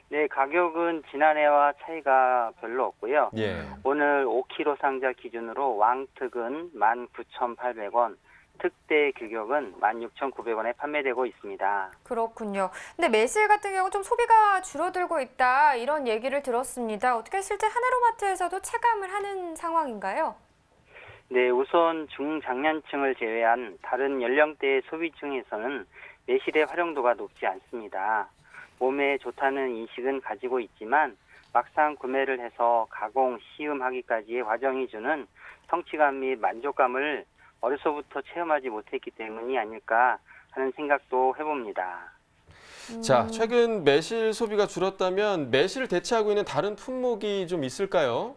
네, 가격은 지난해와 차이가 별로 없고요. 예. 오늘 5kg 상자 기준으로 왕특은 19,800원, 특대 규격은 16,900원에 판매되고 있습니다. 그렇군요. 근데 매실 같은 경우 좀 소비가 줄어들고 있다 이런 얘기를 들었습니다. 어떻게 실제 하나로마트에서도 체감을 하는 상황인가요? 네, 우선 중장년층을 제외한 다른 연령대의 소비층에서는 매실의 활용도가 높지 않습니다. 몸에 좋다는 인식은 가지고 있지만 막상 구매를 해서 가공, 시음하기까지의 과정이 주는 성취감 및 만족감을 어려서부터 체험하지 못했기 때문이 아닐까 하는 생각도 해봅니다. 자, 최근 매실 소비가 줄었다면 매실을 대체하고 있는 다른 품목이 좀 있을까요?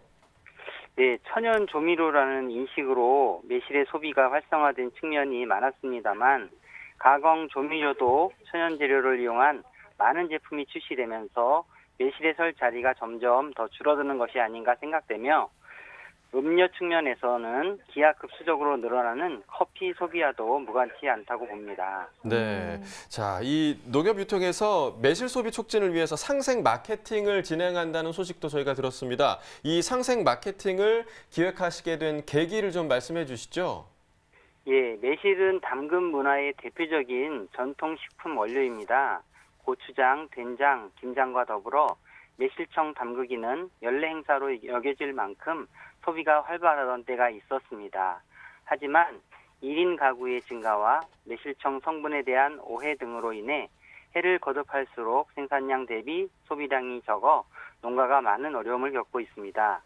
네, 천연 조미료라는 인식으로 매실의 소비가 활성화된 측면이 많았습니다만 가공 조미료도 천연 재료를 이용한 많은 제품이 출시되면서 매실에 설 자리가 점점 더 줄어드는 것이 아닌가 생각되며 음료 측면에서는 기하급수적으로 늘어나는 커피 소비와도 무관치 않다고 봅니다. 네. 자, 이 농협 유통에서 매실 소비 촉진을 위해서 상생 마케팅을 진행한다는 소식도 저희가 들었습니다. 이 상생 마케팅을 기획하시게 된 계기를 좀 말씀해 주시죠. 예, 매실은 담금 문화의 대표적인 전통식품 원료입니다. 고추장, 된장, 김장과 더불어 매실청 담그기는 연례 행사로 여겨질 만큼 소비가 활발하던 때가 있었습니다. 하지만 1인 가구의 증가와 매실청 성분에 대한 오해 등으로 인해 해를 거듭할수록 생산량 대비 소비량이 적어 농가가 많은 어려움을 겪고 있습니다.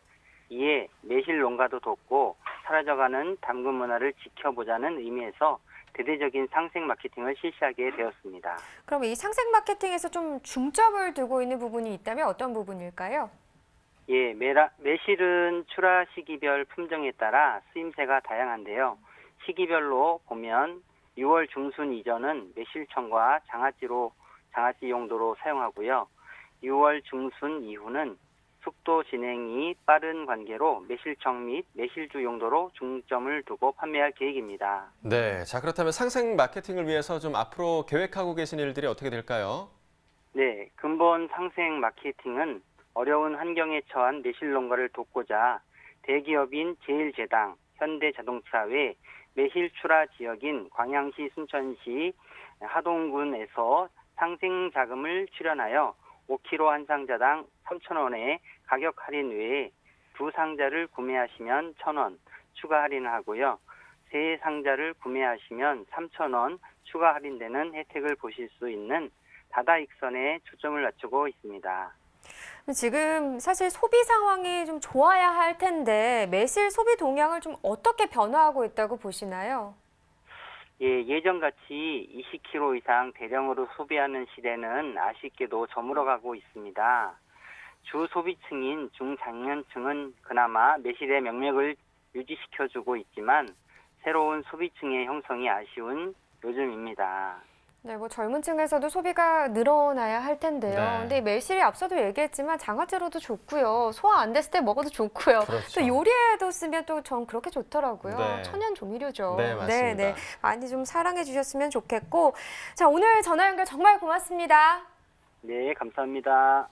이에 매실 농가도 돕고 사라져가는 담금 문화를 지켜보자는 의미에서 대대적인 상생 마케팅을 실시하게 되었습니다. 그럼 이 상생 마케팅에서 좀 중점을 두고 있는 부분이 있다면 어떤 부분일까요? 예, 매실은 출하 시기별 품종에 따라 쓰임새가 다양한데요. 시기별로 보면 6월 중순 이전은 매실청과 장아찌 용도로 사용하고요. 6월 중순 이후는 속도 진행이 빠른 관계로 매실청 및 매실주 용도로 중점을 두고 판매할 계획입니다. 네. 자, 그렇다면 상생 마케팅을 위해서 좀 앞으로 계획하고 계신 일들이 어떻게 될까요? 네, 근본 상생 마케팅은 어려운 환경에 처한 매실 농가를 돕고자 대기업인 제일제당, 현대자동차 외 매실 출하 지역인 광양시, 순천시, 하동군에서 상생 자금을 출연하여 5kg 한 상자당 3,000원의 가격 할인 외에 두 상자를 구매하시면 1,000원 추가 할인하고요. 세 상자를 구매하시면 3,000원 추가 할인되는 혜택을 보실 수 있는 다다익선에 초점을 맞추고 있습니다. 지금 사실 소비 상황이 좀 좋아야 할 텐데 매실 소비 동향을 좀 어떻게 변화하고 있다고 보시나요? 예, 예전같이 20kg 이상 대량으로 소비하는 시대는 아쉽게도 저물어가고 있습니다. 주 소비층인 중장년층은 그나마 매실의 명맥을 유지시켜주고 있지만 새로운 소비층의 형성이 아쉬운 요즘입니다. 네, 뭐 젊은 층에서도 소비가 늘어나야 할 텐데요. 네. 근데 매실이 앞서도 얘기했지만 장화제로도 좋고요. 소화 안 됐을 때 먹어도 좋고요. 그렇죠. 또 요리에도 쓰면 또 전 그렇게 좋더라고요. 네. 천연 조미료죠. 네, 맞습니다. 많이 좀 사랑해 주셨으면 좋겠고. 자, 오늘 전화 연결 정말 고맙습니다. 네, 감사합니다.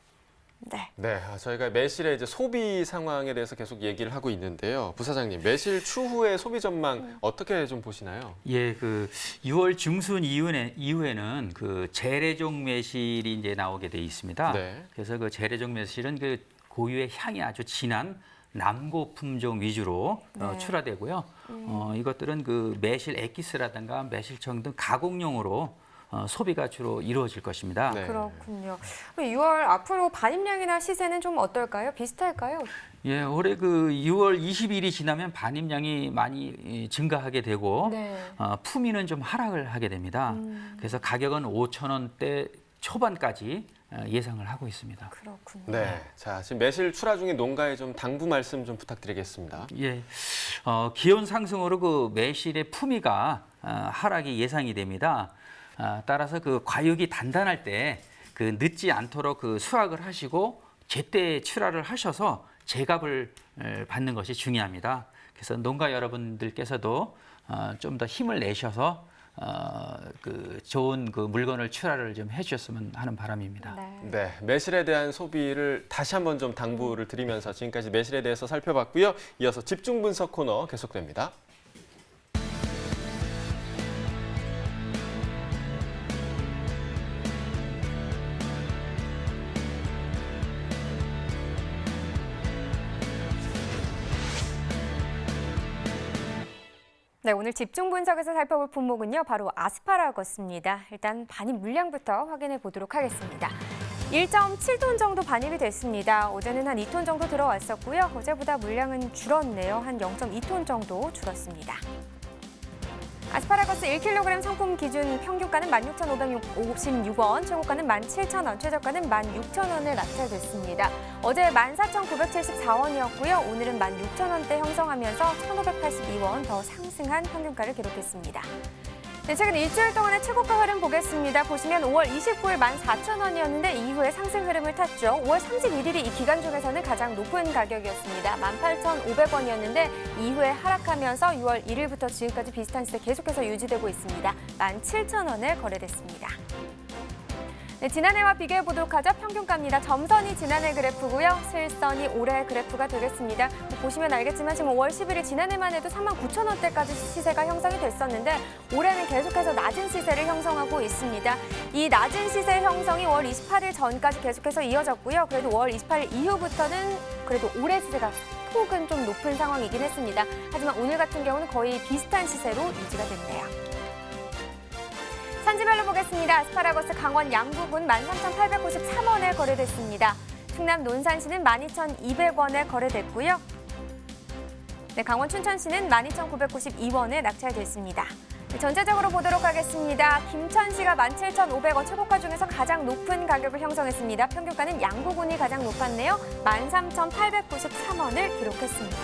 네. 네, 저희가 매실의 이제 소비 상황에 대해서 계속 얘기를 하고 있는데요. 부사장님, 매실 추후의 소비 전망 어떻게 좀 보시나요? 예, 그 6월 중순 이후에는 그 재래종 매실이 이제 나오게 돼 있습니다. 네. 그래서 그 재래종 매실은 그 고유의 향이 아주 진한 남고 품종 위주로 네. 출하되고요. 이것들은 그 매실 엑기스라든가 매실청 등 가공용으로 소비가 주로 이루어질 것입니다. 네. 그렇군요. 6월 앞으로 반입량이나 시세는 좀 어떨까요? 비슷할까요? 예, 올해 그 6월 20일이 지나면 반입량이 많이 증가하게 되고 네. 품위는 좀 하락을 하게 됩니다. 그래서 가격은 5,000원대 초반까지 예상을 하고 있습니다. 그렇군요. 네, 자 지금 매실 출하 중인 농가에 좀 당부 말씀 좀 부탁드리겠습니다. 예, 기온 상승으로 그 매실의 품위가 하락이 예상이 됩니다. 따라서 그 과육이 단단할 때 그 늦지 않도록 그 수확을 하시고 제때 출하를 하셔서 제값을 받는 것이 중요합니다. 그래서 농가 여러분들께서도 좀 더 힘을 내셔서 그 좋은 그 물건을 출하를 좀 해주셨으면 하는 바람입니다. 네, 매실에 대한 소비를 다시 한번 좀 당부를 드리면서 지금까지 매실에 대해서 살펴봤고요. 이어서 집중 분석 코너 계속됩니다. 네, 오늘 집중 분석에서 살펴볼 품목은요, 바로 아스파라거스입니다. 일단 반입 물량부터 확인해 보도록 하겠습니다. 1.7톤 정도 반입이 됐습니다. 어제는 한 2톤 정도 들어왔었고요. 어제보다 물량은 줄었네요. 한 0.2톤 정도 줄었습니다. 아스파라거스 1kg 상품 기준 평균가는 16,556원, 최고가는 17,000원, 최저가는 16,000원에 낙찰됐습니다. 어제 14,974원이었고요. 오늘은 16,000원대 형성하면서 1,582원 더 상승한 평균가를 기록했습니다. 네, 최근 일주일 동안의 최고가 흐름 보겠습니다. 보시면 5월 29일 14,000원이었는데 이후에 상승 흐름을 탔죠. 5월 31일이 이 기간 중에서는 가장 높은 가격이었습니다. 18,500원이었는데 이후에 하락하면서 6월 1일부터 지금까지 비슷한 시세 계속해서 유지되고 있습니다. 17,000원에 거래됐습니다. 네, 지난해와 비교해 보도록 하죠. 평균가입니다. 점선이 지난해 그래프고요. 실선이 올해 그래프가 되겠습니다. 보시면 알겠지만 지금 5월 11일 지난해만 해도 39,000원대까지 시세가 형성이 됐었는데 올해는 계속해서 낮은 시세를 형성하고 있습니다. 이 낮은 시세 형성이 5월 28일 전까지 계속해서 이어졌고요. 그래도 5월 28일 이후부터는 그래도 올해 시세가 폭은 좀 높은 상황이긴 했습니다. 하지만 오늘 같은 경우는 거의 비슷한 시세로 유지가 됐네요. 산지별로 보겠습니다. 아스파라거스 강원 양구군 13,893원에 거래됐습니다. 충남 논산시는 12,200원에 거래됐고요. 네, 강원 춘천시는 12,992원에 낙찰됐습니다. 네, 전체적으로 보도록 하겠습니다. 김천시가 17,500원, 최고가 중에서 가장 높은 가격을 형성했습니다. 평균가는 양구군이 가장 높았네요. 13,893원을 기록했습니다.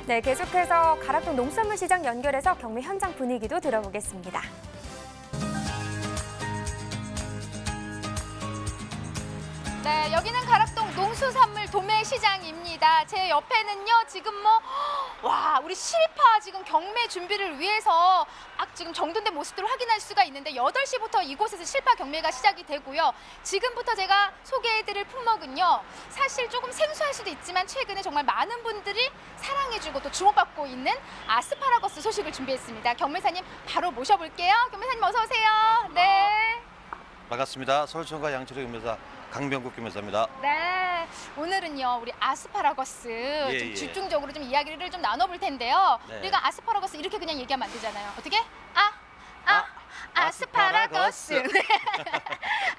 네, 계속해서 가락동 농수산물 시장 연결해서 경매 현장 분위기도 들어보겠습니다. 네, 여기는 가락동 농수산물 도매시장입니다. 제 옆에는요, 지금 와, 우리 실파 지금 경매 준비를 위해서 지금 정돈된 모습들을 확인할 수가 있는데 8시부터 이곳에서 실파 경매가 시작이 되고요. 지금부터 제가 소개해드릴 품목은요. 사실 조금 생소할 수도 있지만 최근에 정말 많은 분들이 사랑해주고 또 주목받고 있는 아스파라거스 소식을 준비했습니다. 경매사님 바로 모셔볼게요. 경매사님 어서 오세요. 네. 반갑습니다. 서울청과 양철의 경매사 강병국 경매사입니다. 네, 오늘은요 우리 아스파라거스 예, 좀 예. 집중적으로 좀 이야기를 좀 나눠볼 텐데요. 네. 우리가 아스파라거스 이렇게 그냥 얘기하면 안 되잖아요. 어떻게? 아스파라거스. 네.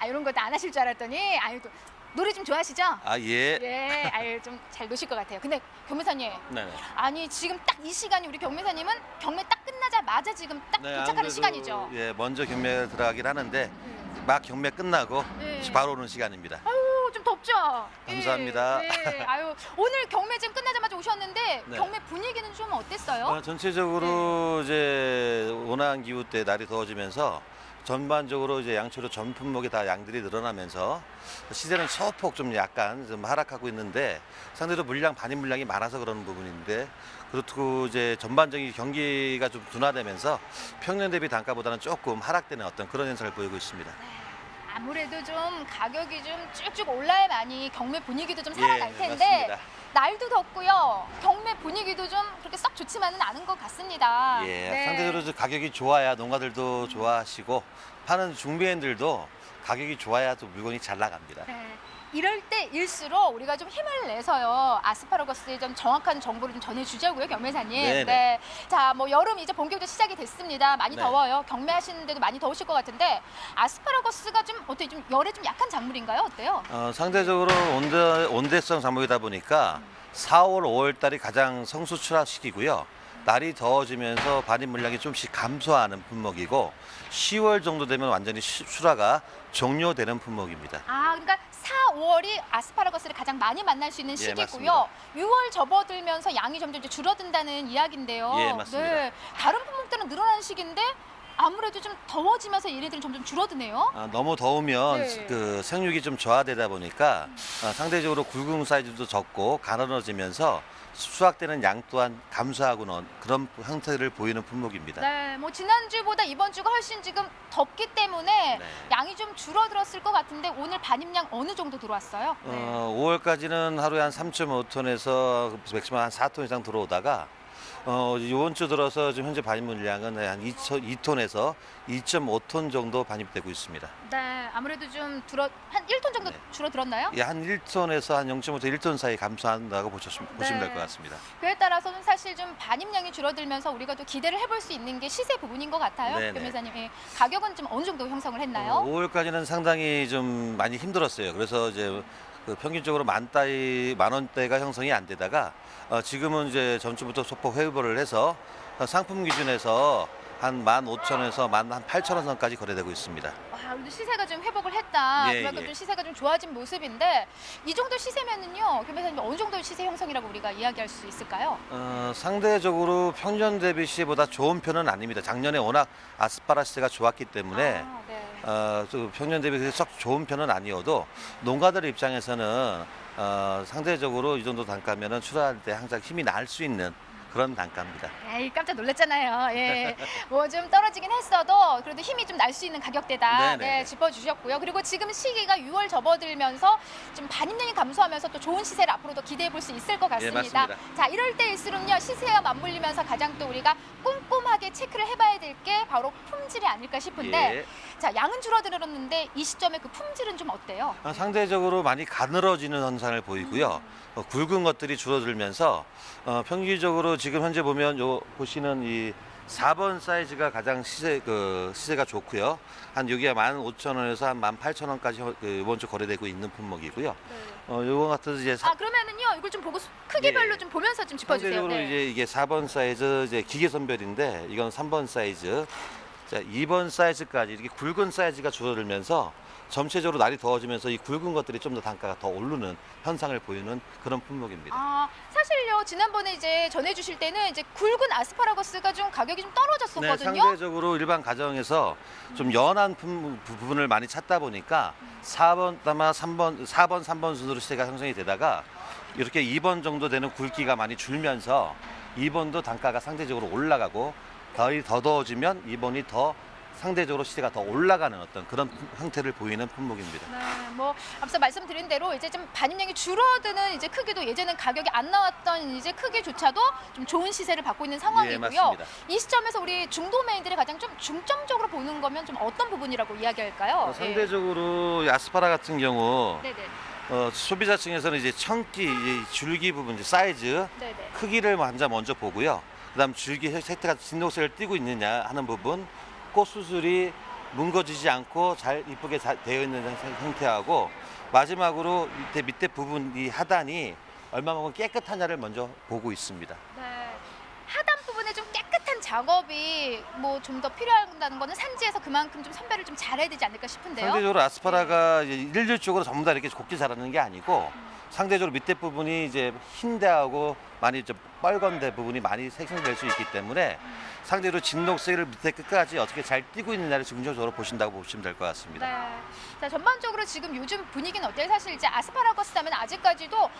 이런 것도 안 하실 줄 알았더니 또 노래 좀 좋아하시죠? 예. 예, 좀 잘 노실 것 같아요. 근데 경매사님, 네네. 아니 지금 딱 이 시간이 우리 경매사님은 경매 딱 끝나자마자 지금 딱 네, 도착하는 아무래도, 시간이죠. 예, 먼저 경매에 들어가긴 하는데 막 경매 끝나고 네. 바로 오는 시간입니다. 아유, 좀 덥죠? 감사합니다. 예, 네. 오늘 경매 지금 끝나자마자 오셨는데 네. 경매 분위기는 좀 어땠어요? 전체적으로 이제 온화한 기후 때 날이 더워지면서 전반적으로 이제 양초로 전 품목이 다 양들이 늘어나면서 시세는 소폭 좀 약간 좀 하락하고 있는데 상대적으로 물량 반입 물량이 많아서 그런 부분인데 그렇고 이제 전반적인 경기가 좀 둔화되면서 평년 대비 단가보다는 조금 하락되는 어떤 그런 현상을 보이고 있습니다. 아무래도 좀 가격이 좀 쭉쭉 올라야만이 경매 분위기도 좀 살아날 예, 텐데 맞습니다. 날도 덥고요. 경매 분위기도 좀 그렇게 썩 좋지만은 않은 것 같습니다. 예, 네. 상대적으로 좀 가격이 좋아야 농가들도 좋아하시고 파는 중매인들도 가격이 좋아야 또 물건이 잘 나갑니다. 네. 이럴 때일수록 우리가 좀 힘을 내서요. 아스파라거스의 좀 정확한 정보를 좀 전해주자고요, 경매사님. 네네. 네. 자, 뭐 여름 이제 본격적으로 시작이 됐습니다. 많이 네. 더워요. 경매하시는데도 많이 더우실 것 같은데 아스파라거스가 좀 어떻게 좀 열에 좀 약한 작물인가요? 어때요? 상대적으로 온대성 작물이다 보니까 4월, 5월 달이 가장 성수 출하 시기고요. 날이 더워지면서 반입 물량이 좀씩 감소하는 품목이고 10월 정도 되면 완전히 출하가 종료되는 품목입니다. 그러니까 4, 5월이 아스파라거스를 가장 많이 만날 수 있는 예, 시기고요. 6월 접어들면서 양이 점점 이제 줄어든다는 이야기인데요. 예, 맞습니다. 네. 다른 품목들은 늘어나는 시기인데 아무래도 좀 더워지면서 얘네들은 점점 줄어드네요. 너무 더우면 네. 그 생육이 좀 저하되다 보니까 상대적으로 굵은 사이즈도 적고 가늘어지면서 수확되는 양 또한 감소하고는 그런 형태를 보이는 품목입니다. 네, 뭐 지난주보다 이번 주가 훨씬 지금 덥기 때문에 네. 양이 좀 줄어들었을 것 같은데 오늘 반입량 어느 정도 들어왔어요? 5월까지는 하루에 한 3.5톤에서 맥시멈 한 4톤 이상 들어오다가 이번 주 들어서 지금 현재 반입 물량은 한 2톤에서 2.5톤 정도 반입되고 있습니다. 네, 아무래도 좀 한 1톤 정도 네. 줄어들었나요? 예, 한 1톤에서 한 0.5에서 1톤 사이 감소한다고 보시면 네. 될 것 같습니다. 그에 따라서는 사실 좀 반입량이 줄어들면서 우리가 또 기대를 해볼 수 있는 게 시세 부분인 것 같아요. 네네. 변호사님, 예. 가격은 좀 어느 정도 형성을 했나요? 5월까지는 상당히 좀 많이 힘들었어요. 그래서 이제 그 평균적으로 만 원대가 형성이 안 되다가 지금은 이제 전주부터 소폭 회복을 해서 상품 기준에서 한 15,000원에서 18,000원 선까지 거래되고 있습니다. 그래도 시세가 좀 회복을 했다. 예, 그만큼 예. 좀 시세가 좀 좋아진 모습인데 이 정도 시세면은요, 변호사님 어느 정도 시세 형성이라고 우리가 이야기할 수 있을까요? 상대적으로 평년 대비 시보다 좋은 편은 아닙니다. 작년에 워낙 아스파라 시세가 좋았기 때문에 네. 또 평년 대비 썩 좋은 편은 아니어도 농가들 입장에서는 상대적으로 이 정도 단가면은 출하할 때 항상 힘이 날 수 있는 그런 단가입니다. 에이, 깜짝 놀랐잖아요. 예. 뭐 좀 떨어지긴 했어도 그래도 힘이 좀 날 수 있는 가격대다. 네네. 네, 짚어주셨고요. 그리고 지금 시기가 6월 접어들면서 좀 반입량이 감소하면서 또 좋은 시세를 앞으로도 기대해 볼 수 있을 것 같습니다. 예, 맞습니다. 자, 이럴 때일수록요, 시세와 맞물리면서 가장 또 우리가 꼼꼼하게 체크를 해봐야 될 게 바로 품질이 아닐까 싶은데 예. 자, 양은 줄어들었는데 이 시점에 그 품질은 좀 어때요? 상대적으로 많이 가늘어지는 현상을 보이고요. 굵은 것들이 줄어들면서 평균적으로 지금 현재 보면 보시는 이 4번 사이즈가 가장 시세가 좋고요. 한 여기가 15,000원에서 한 18,000원까지 이번 주 거래되고 있는 품목이고요. 요거 같은 이제 그러면은요, 이걸 좀 보고 크기별로 예. 좀 보면서 좀 짚어주세요. 상대적으로 네. 이제 이게 4번 사이즈 이제 기계 선별인데 이건 3번 사이즈. 자, 2번 사이즈까지 이렇게 굵은 사이즈가 줄어들면서 전체적으로 날이 더워지면서 이 굵은 것들이 좀 더 단가가 더 오르는 현상을 보이는 그런 품목입니다. 사실요, 지난번에 이제 전해주실 때는 이제 굵은 아스파라거스가 좀 가격이 좀 네, 떨어졌었거든요. 상대적으로 일반 가정에서 좀 연한 부분을 많이 찾다 보니까 4번, 3번 순으로 시세가 형성이 되다가 이렇게 2번 정도 되는 굵기가 많이 줄면서 이번도 단가가 상대적으로 올라가고 더 더워지면 이번이 더 상대적으로 시세가 더 올라가는 어떤 그런 형태를 보이는 품목입니다. 네, 뭐 앞서 말씀드린 대로 이제 좀 반입량이 줄어드는 이제 크기도 예전엔 가격이 안 나왔던 이제 크기조차도 좀 좋은 시세를 받고 있는 상황이고요. 맞습니다. 이 시점에서 우리 중도메인들이 가장 좀 중점적으로 보는 거면 좀 어떤 부분이라고 이야기할까요? 상대적으로 이 아스파라 같은 경우 네네. 소비자층에서는 이제 청기, 이제 줄기 부분, 이제 사이즈, 네네. 크기를 먼저 보고요. 그다음 줄기 색태가 진녹색을 띠고 있느냐 하는 부분, 꽃 수술이 뭉거지지 않고 잘 이쁘게 되어 있는 형태하고 마지막으로 밑에 부분 이 하단이 얼마만큼 깨끗하냐를 먼저 보고 있습니다. 네. 하단 부분에 좀 깨끗한 작업이 뭐 좀 더 필요하다는 거는 산지에서 그만큼 좀 선별을 좀 잘해야 되지 않을까 싶은데요. 상대적으로 아스파라가 일률적으로 전부 다 이렇게 곱게 자라는 게 아니고 상대적으로 밑에 부분이 이제 흰데하고 많이 좀 빨간 데 부분이 많이 생성될 수 있기 때문에 상대로 진녹색을 밑에 끝까지 어떻게 잘 띄고 있느냐를 긍정적으로 보신다고 보시면 될 것 같습니다. 네. 자, 전반적으로 지금 요즘 분위기는 어때요? 사실 이제 아스파라거스 하면 아직까지도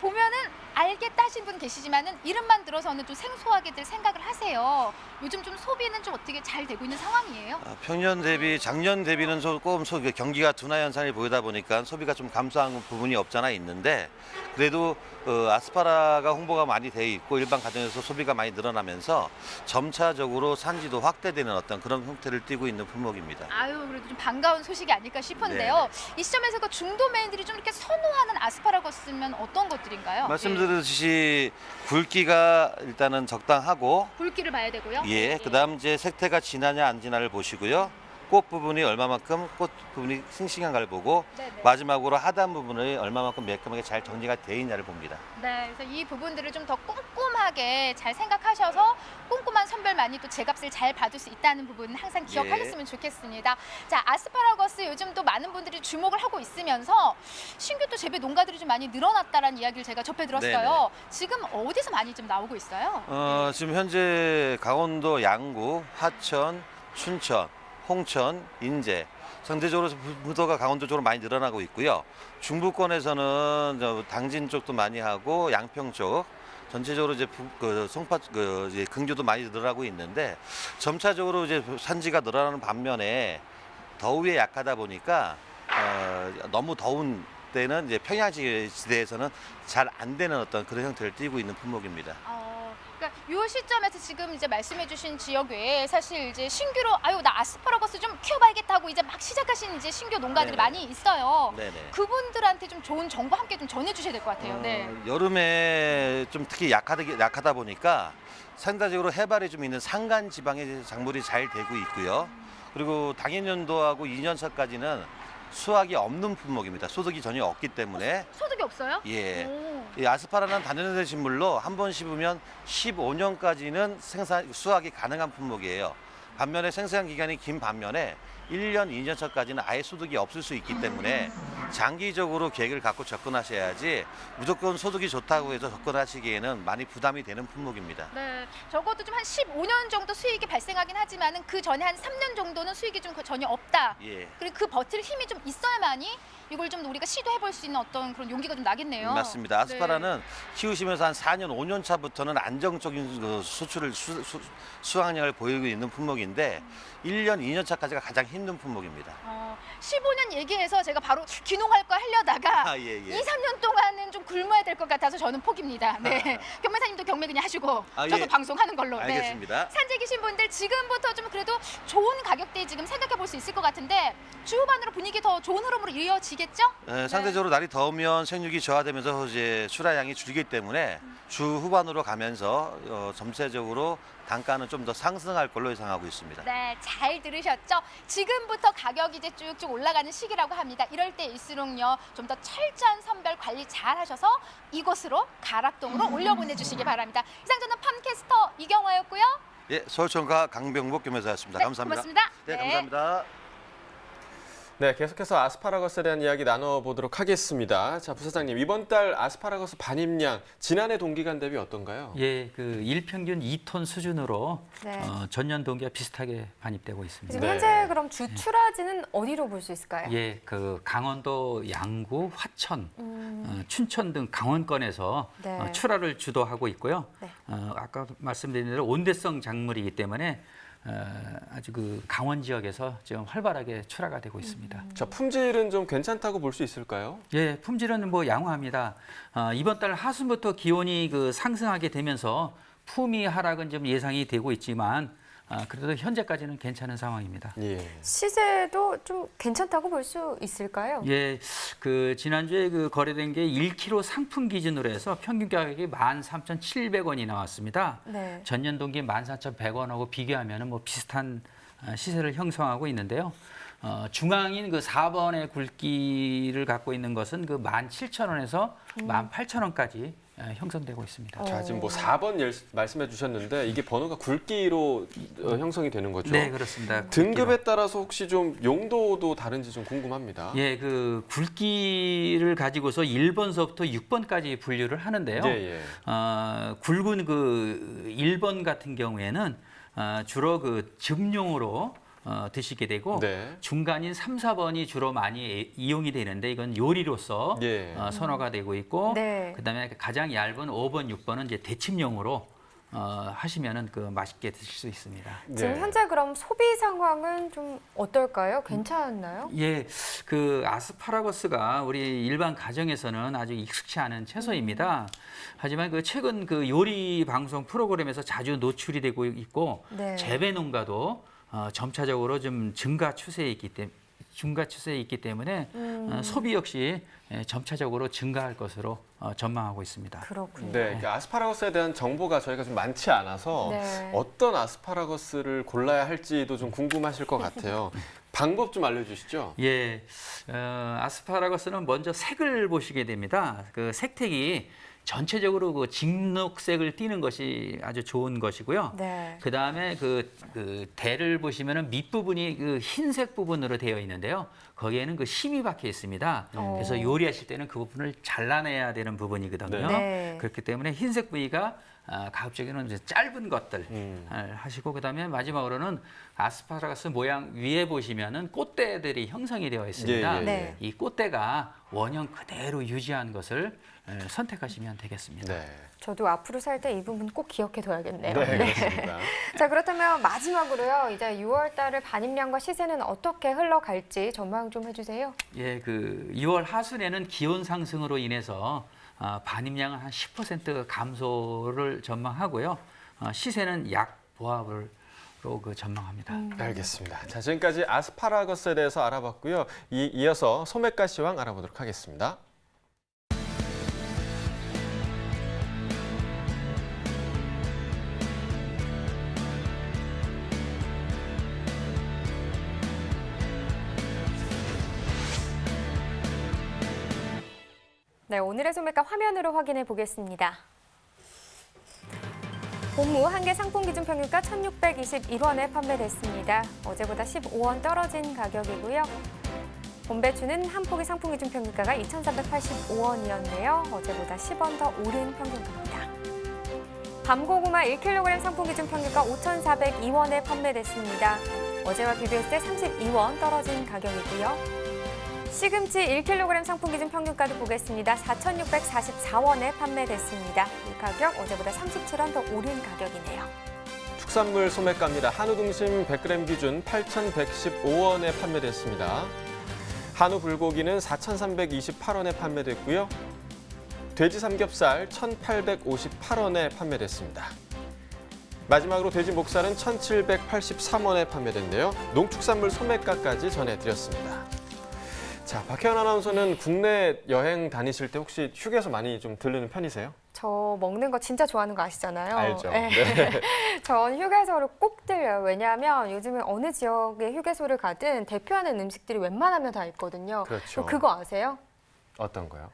보면은 알겠다 하신 분 계시지만은 이름만 들어서는 좀 생소하게들 생각을 하세요. 요즘 좀 소비는 좀 어떻게 잘 되고 있는 상황이에요? 평년 대비 작년 대비는 조금 경기가 둔화 현상이 보이다 보니까 소비가 좀 감소한 부분이 없잖아 있는데 그래도 아스파라가 홍보가 많이 돼 있고 일반 가정에서 소비가 많이 늘어나면서 점차적으로 산지도 확대되는 어떤 그런 형태를 띠고 있는 품목입니다. 아유, 그래도 좀 반가운 소식이 아닐까 싶은데요. 네네. 이 시점에서 그 중도 메인들이 좀 이렇게 선호하는 아스파라거스면 어떤 것들인가요? 말씀드렸듯이 굵기가 일단은 적당하고 굵기를 봐야 되고요. 그다음 이제 색태가 진하냐 안 진하를 보시고요. 꽃 부분이 얼마만큼 꽃 부분이 싱싱한가를 보고 네네. 마지막으로 하단 부분이 얼마만큼 매끈하게 잘 정리가 되어 있냐를 봅니다. 네, 그래서 이 부분들을 좀 더 꼼꼼하게 잘 생각하셔서 꼼꼼한 선별만이 또 제값을 잘 받을 수 있다는 부분 항상 기억하셨으면 좋겠습니다. 자, 아스파라거스 요즘 또 많은 분들이 주목을 하고 있으면서 신규 또 재배 농가들이 좀 많이 늘어났다라는 이야기를 제가 접해 들었어요. 네네. 지금 어디서 많이 좀 나오고 있어요? 지금 현재 강원도 양구, 하천, 춘천, 홍천, 인제 상대적으로 부도가 강원도 쪽으로 많이 늘어나고 있고요. 중부권에서는 당진 쪽도 많이 하고 양평 쪽 전체적으로 이제 송파 이제 근교도 많이 늘어나고 있는데 점차적으로 이제 산지가 늘어나는 반면에 더위에 약하다 보니까 너무 더운 때는 이제 평야지대에서는 잘 안 되는 어떤 그런 형태를 띠고 있는 품목입니다. 그러니까 이 시점에서 지금 이제 말씀해주신 지역 외에 사실 이제 신규로 나 아스파라거스 좀 키워봐야겠다 하고 이제 막 시작하신 이제 신규 농가들이 네네. 많이 있어요. 네네. 그분들한테 좀 좋은 정보 함께 좀 전해주셔야 될 것 같아요. 네. 여름에 좀 특히 약하다 보니까 상대적으로 해발이 좀 있는 산간 지방의 작물이 잘 되고 있고요. 그리고 당해년도하고 2년차까지는 수확이 없는 품목입니다. 소득이 전혀 없기 때문에. 소득이 없어요? 예. 이 아스파라는 단연된 식물로 한 번 심으면 15년까지는 수확이 가능한 품목이에요. 반면에 생산 기간이 긴 반면에 1년, 2년 차까지는 아예 소득이 없을 수 있기 때문에 장기적으로 계획을 갖고 접근하셔야지 무조건 소득이 좋다고 해서 접근하시기에는 많이 부담이 되는 품목입니다. 네, 적어도 좀 한 15년 정도 수익이 발생하긴 하지만은 그 전에 한 3년 정도는 수익이 좀 전혀 없다. 예. 그리고 그 버틸 힘이 좀 있어야만이 이걸 좀 우리가 시도해볼 수 있는 어떤 그런 용기가 좀 나겠네요. 맞습니다. 아스파라는 키우시면서 한 4년, 5년 차부터는 안정적인 수출을 수확량을 보이고 있는 품목인데 1년, 2년 차까지가 가장 힘든 품목입니다. 15년 얘기해서 제가 바로 귀농할 거 하려다가 예. 2, 3년 동안은 좀 굶어야 될 것 같아서 저는 포기입니다. 네. 경매사님도 경매 그냥 하시고 저도 예. 방송하는 걸로. 알겠습니다. 네. 산지 계신 분들 지금부터 좀 그래도 좋은 가격대에 지금 생각해 볼 수 있을 것 같은데 주 후반으로 분위기 더 좋은 흐름으로 이어지겠죠? 상대적으로 날이 더우면 생육이 저하되면서 이제 출하량이 줄기 때문에 주 후반으로 가면서 점차적으로 단가는 좀 더 상승할 걸로 예상하고 있습니다. 네, 잘 들으셨죠? 지금부터 가격이 이제 쭉쭉 올라가는 시기라고 합니다. 이럴 때일수록요, 좀 더 철저한 선별 관리 잘 하셔서 이곳으로 가락동으로 올려보내주시기 바랍니다. 이상 저는 팜캐스터 이경화였고요. 예, 서울청과 강병복 교매사였습니다. 네, 감사합니다. 고맙습니다. 네, 감사합니다. 네, 계속해서 아스파라거스에 대한 이야기 나눠보도록 하겠습니다. 자, 부사장님, 이번 달 아스파라거스 반입량 지난해 동기간 대비 어떤가요? 예, 그 일평균 2톤 수준으로 네. 전년 동기와 비슷하게 반입되고 있습니다. 지금 현재 그럼 주출하지는 어디로 볼 수 있을까요? 예, 그 강원도 양구, 화천 춘천 등 강원권에서 네. 출하를 주도하고 있고요. 네. 아까 말씀드린 대로 온대성 작물이기 때문에 아주 그 강원 지역에서 지금 활발하게 출하가 되고 있습니다. 자, 품질은 좀 괜찮다고 볼 수 있을까요? 예, 품질은 뭐 양호합니다. 이번 달 하순부터 기온이 그 상승하게 되면서 품위 하락은 좀 예상이 되고 있지만 그래도 현재까지는 괜찮은 상황입니다. 예. 시세도 좀 괜찮다고 볼 수 있을까요? 예, 그 지난주에 그 거래된 게 1kg 상품 기준으로 해서 평균 가격이 13,700원이 나왔습니다. 네. 전년 동기 14,100원하고 비교하면 뭐 비슷한 시세를 형성하고 있는데요. 중앙인 그 4번의 굵기를 갖고 있는 것은 그 17,000원에서 18,000원까지 형성되고 있습니다. 자, 지금 뭐 4번 말씀해 주셨는데 이게 번호가 굵기로 형성이 되는 거죠? 네, 그렇습니다. 등급에 따라서 혹시 좀 용도도 다른지 좀 궁금합니다. 예, 그 굵기를 가지고서 1번서부터 6번까지 분류를 하는데요. 예. 굵은 그 1번 같은 경우에는 주로 그 즙용으로 드시게 되고 네. 중간인 3, 4번이 주로 많이 이용이 되는데 이건 요리로서 예. 선호가 되고 있고 네. 그다음에 가장 얇은 5번, 6번은 이제 데침용으로 하시면은 그 맛있게 드실 수 있습니다. 지금 네. 현재 그럼 소비 상황은 좀 어떨까요? 괜찮나요? 예, 그 아스파라거스가 우리 일반 가정에서는 아주 익숙치 않은 채소입니다. 하지만 그 최근 그 요리 방송 프로그램에서 자주 노출이 되고 있고 네. 재배 농가도 점차적으로 좀 증가 추세에 있기 때문에 소비 역시 점차적으로 증가할 것으로 전망하고 있습니다. 그렇군요. 네, 그 아스파라거스에 대한 정보가 저희가 좀 많지 않아서 네. 어떤 아스파라거스를 골라야 할지도 좀 궁금하실 것 같아요. 방법 좀 알려주시죠. 예, 아스파라거스는 먼저 색을 보시게 됩니다. 그 색택이 전체적으로 그 진녹색을 띠는 것이 아주 좋은 것이고요. 네. 그 다음에 그 대를 보시면은 밑부분이 그 흰색 부분으로 되어 있는데요. 거기에는 그 심이 박혀 있습니다. 그래서 요리하실 때는 그 부분을 잘라내야 되는 부분이거든요. 네. 그렇기 때문에 흰색 부위가 가급적이면 이제 짧은 것들 하시고 그다음에 마지막으로는 아스파라거스 모양 위에 보시면은 꽃대들이 형성이 되어 있습니다. 예. 네. 이 꽃대가 원형 그대로 유지한 것을 선택하시면 되겠습니다. 네. 저도 앞으로 살 때 이 부분 꼭 기억해 둬야겠네요. 네, 그렇습니다. 자, 그렇다면 마지막으로요. 이제 6월 달을 반입량과 시세는 어떻게 흘러갈지 전망 좀 해주세요. 예, 그 2월 하순에는 기온 상승으로 인해서 반입량은 한 10% 감소를 전망하고요. 시세는 약 보합으로 그 전망합니다. 알겠습니다. 자, 지금까지 아스파라거스에 대해서 알아봤고요. 이어서 소매가 시황 알아보도록 하겠습니다. 네, 오늘의 소매가 화면으로 확인해 보겠습니다. 고무 한개 상품 기준 평균가 1,621원에 판매됐습니다. 어제보다 15원 떨어진 가격이고요. 봄배추는 한 포기 상품 기준 평균가가 2,485원이었네요. 어제보다 10원 더 오른 평균가입니다. 밤고구마 1kg 상품 기준 평균가 5,402원에 판매됐습니다. 어제와 비교했을 때 32원 떨어진 가격이고요. 시금치 1kg 상품 기준 평균가도 보겠습니다. 4,644원에 판매됐습니다. 이 가격 어제보다 37원 더 오른 가격이네요. 축산물 소매가입니다. 한우 등심 100g 기준 8,115원에 판매됐습니다. 한우 불고기는 4,328원에 판매됐고요. 돼지 삼겹살 1,858원에 판매됐습니다. 마지막으로 돼지 목살은 1,783원에 판매됐는데요. 농축산물 소매가까지 전해드렸습니다. 자, 박혜연 아나운서는 국내 여행 다니실 때 혹시 휴게소 많이 좀 들르는 편이세요? 저 먹는 거 진짜 좋아하는 거 아시잖아요. 알죠. 네. 네. 전 휴게소를 꼭 들려요. 왜냐하면 요즘은 어느 지역의 휴게소를 가든 대표하는 음식들이 웬만하면 다 있거든요. 그렇죠. 그거 아세요? 어떤 거요?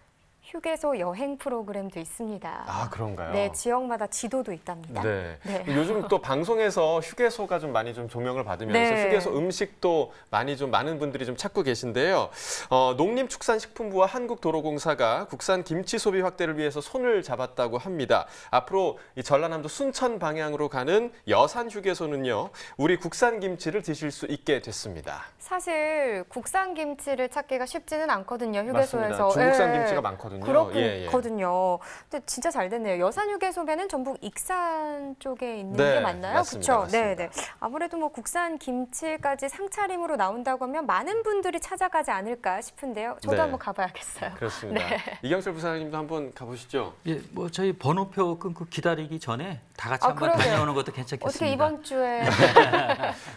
휴게소 여행 프로그램도 있습니다. 아, 그런가요? 네, 지역마다 지도도 있답니다. 네. 네. 요즘 또 방송에서 휴게소가 좀 많이 좀 조명을 받으면서 네. 휴게소 음식도 많은 분들이 좀 찾고 계신데요. 농림축산식품부와 한국도로공사가 국산 김치 소비 확대를 위해서 손을 잡았다고 합니다. 앞으로 이 전라남도 순천 방향으로 가는 여산 휴게소는요, 우리 국산 김치를 드실 수 있게 됐습니다. 사실 국산 김치를 찾기가 쉽지는 않거든요. 휴게소에서. 맞습니다. 중국산 예. 김치가 많거든요. 있거든요. 그렇거든요. 근데 진짜 잘 됐네요. 여산휴게소면은 전북 익산 쪽에 있는 네, 게 맞나요? 맞습니다. 그렇죠. 네, 맞습니다. 네. 아무래도 뭐 국산 김치까지 상차림으로 나온다고 하면 많은 분들이 찾아가지 않을까 싶은데요. 저도 네. 한번 가봐야겠어요. 그렇습니다. 네. 이경철 부사장님도 한번 가보시죠. 예, 뭐 저희 번호표 끊고 기다리기 전에 다 같이 아, 한번 그러게요. 다녀오는 것도 괜찮겠습니다. 어떻게 이번 주에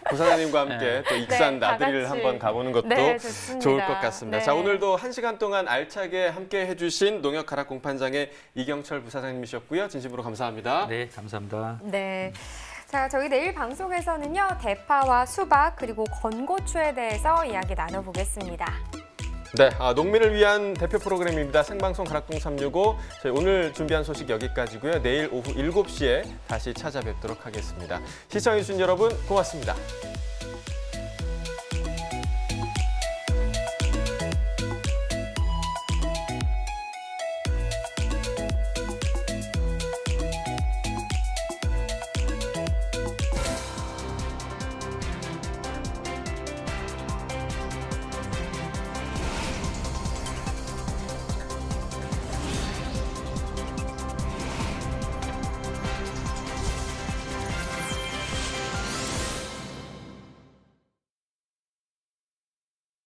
부사장님과 함께 또 익산 네, 다 나들이를 같이. 한번 가보는 것도 네, 좋습니다. 좋을 것 같습니다. 네. 자, 오늘도 1시간 동안 알차게 함께 해주신 농협 가락 공판장의 이경철 부사장님이셨고요. 진심으로 감사합니다. 네, 감사합니다. 네. 자, 저희 내일 방송에서는요, 대파와 수박 그리고 건고추에 대해서 이야기 나눠보겠습니다. 네, 농민을 위한 대표 프로그램입니다. 생방송 가락동 365. 저희 오늘 준비한 소식 여기까지고요. 내일 오후 7시에 다시 찾아뵙도록 하겠습니다. 시청해주신 여러분 고맙습니다.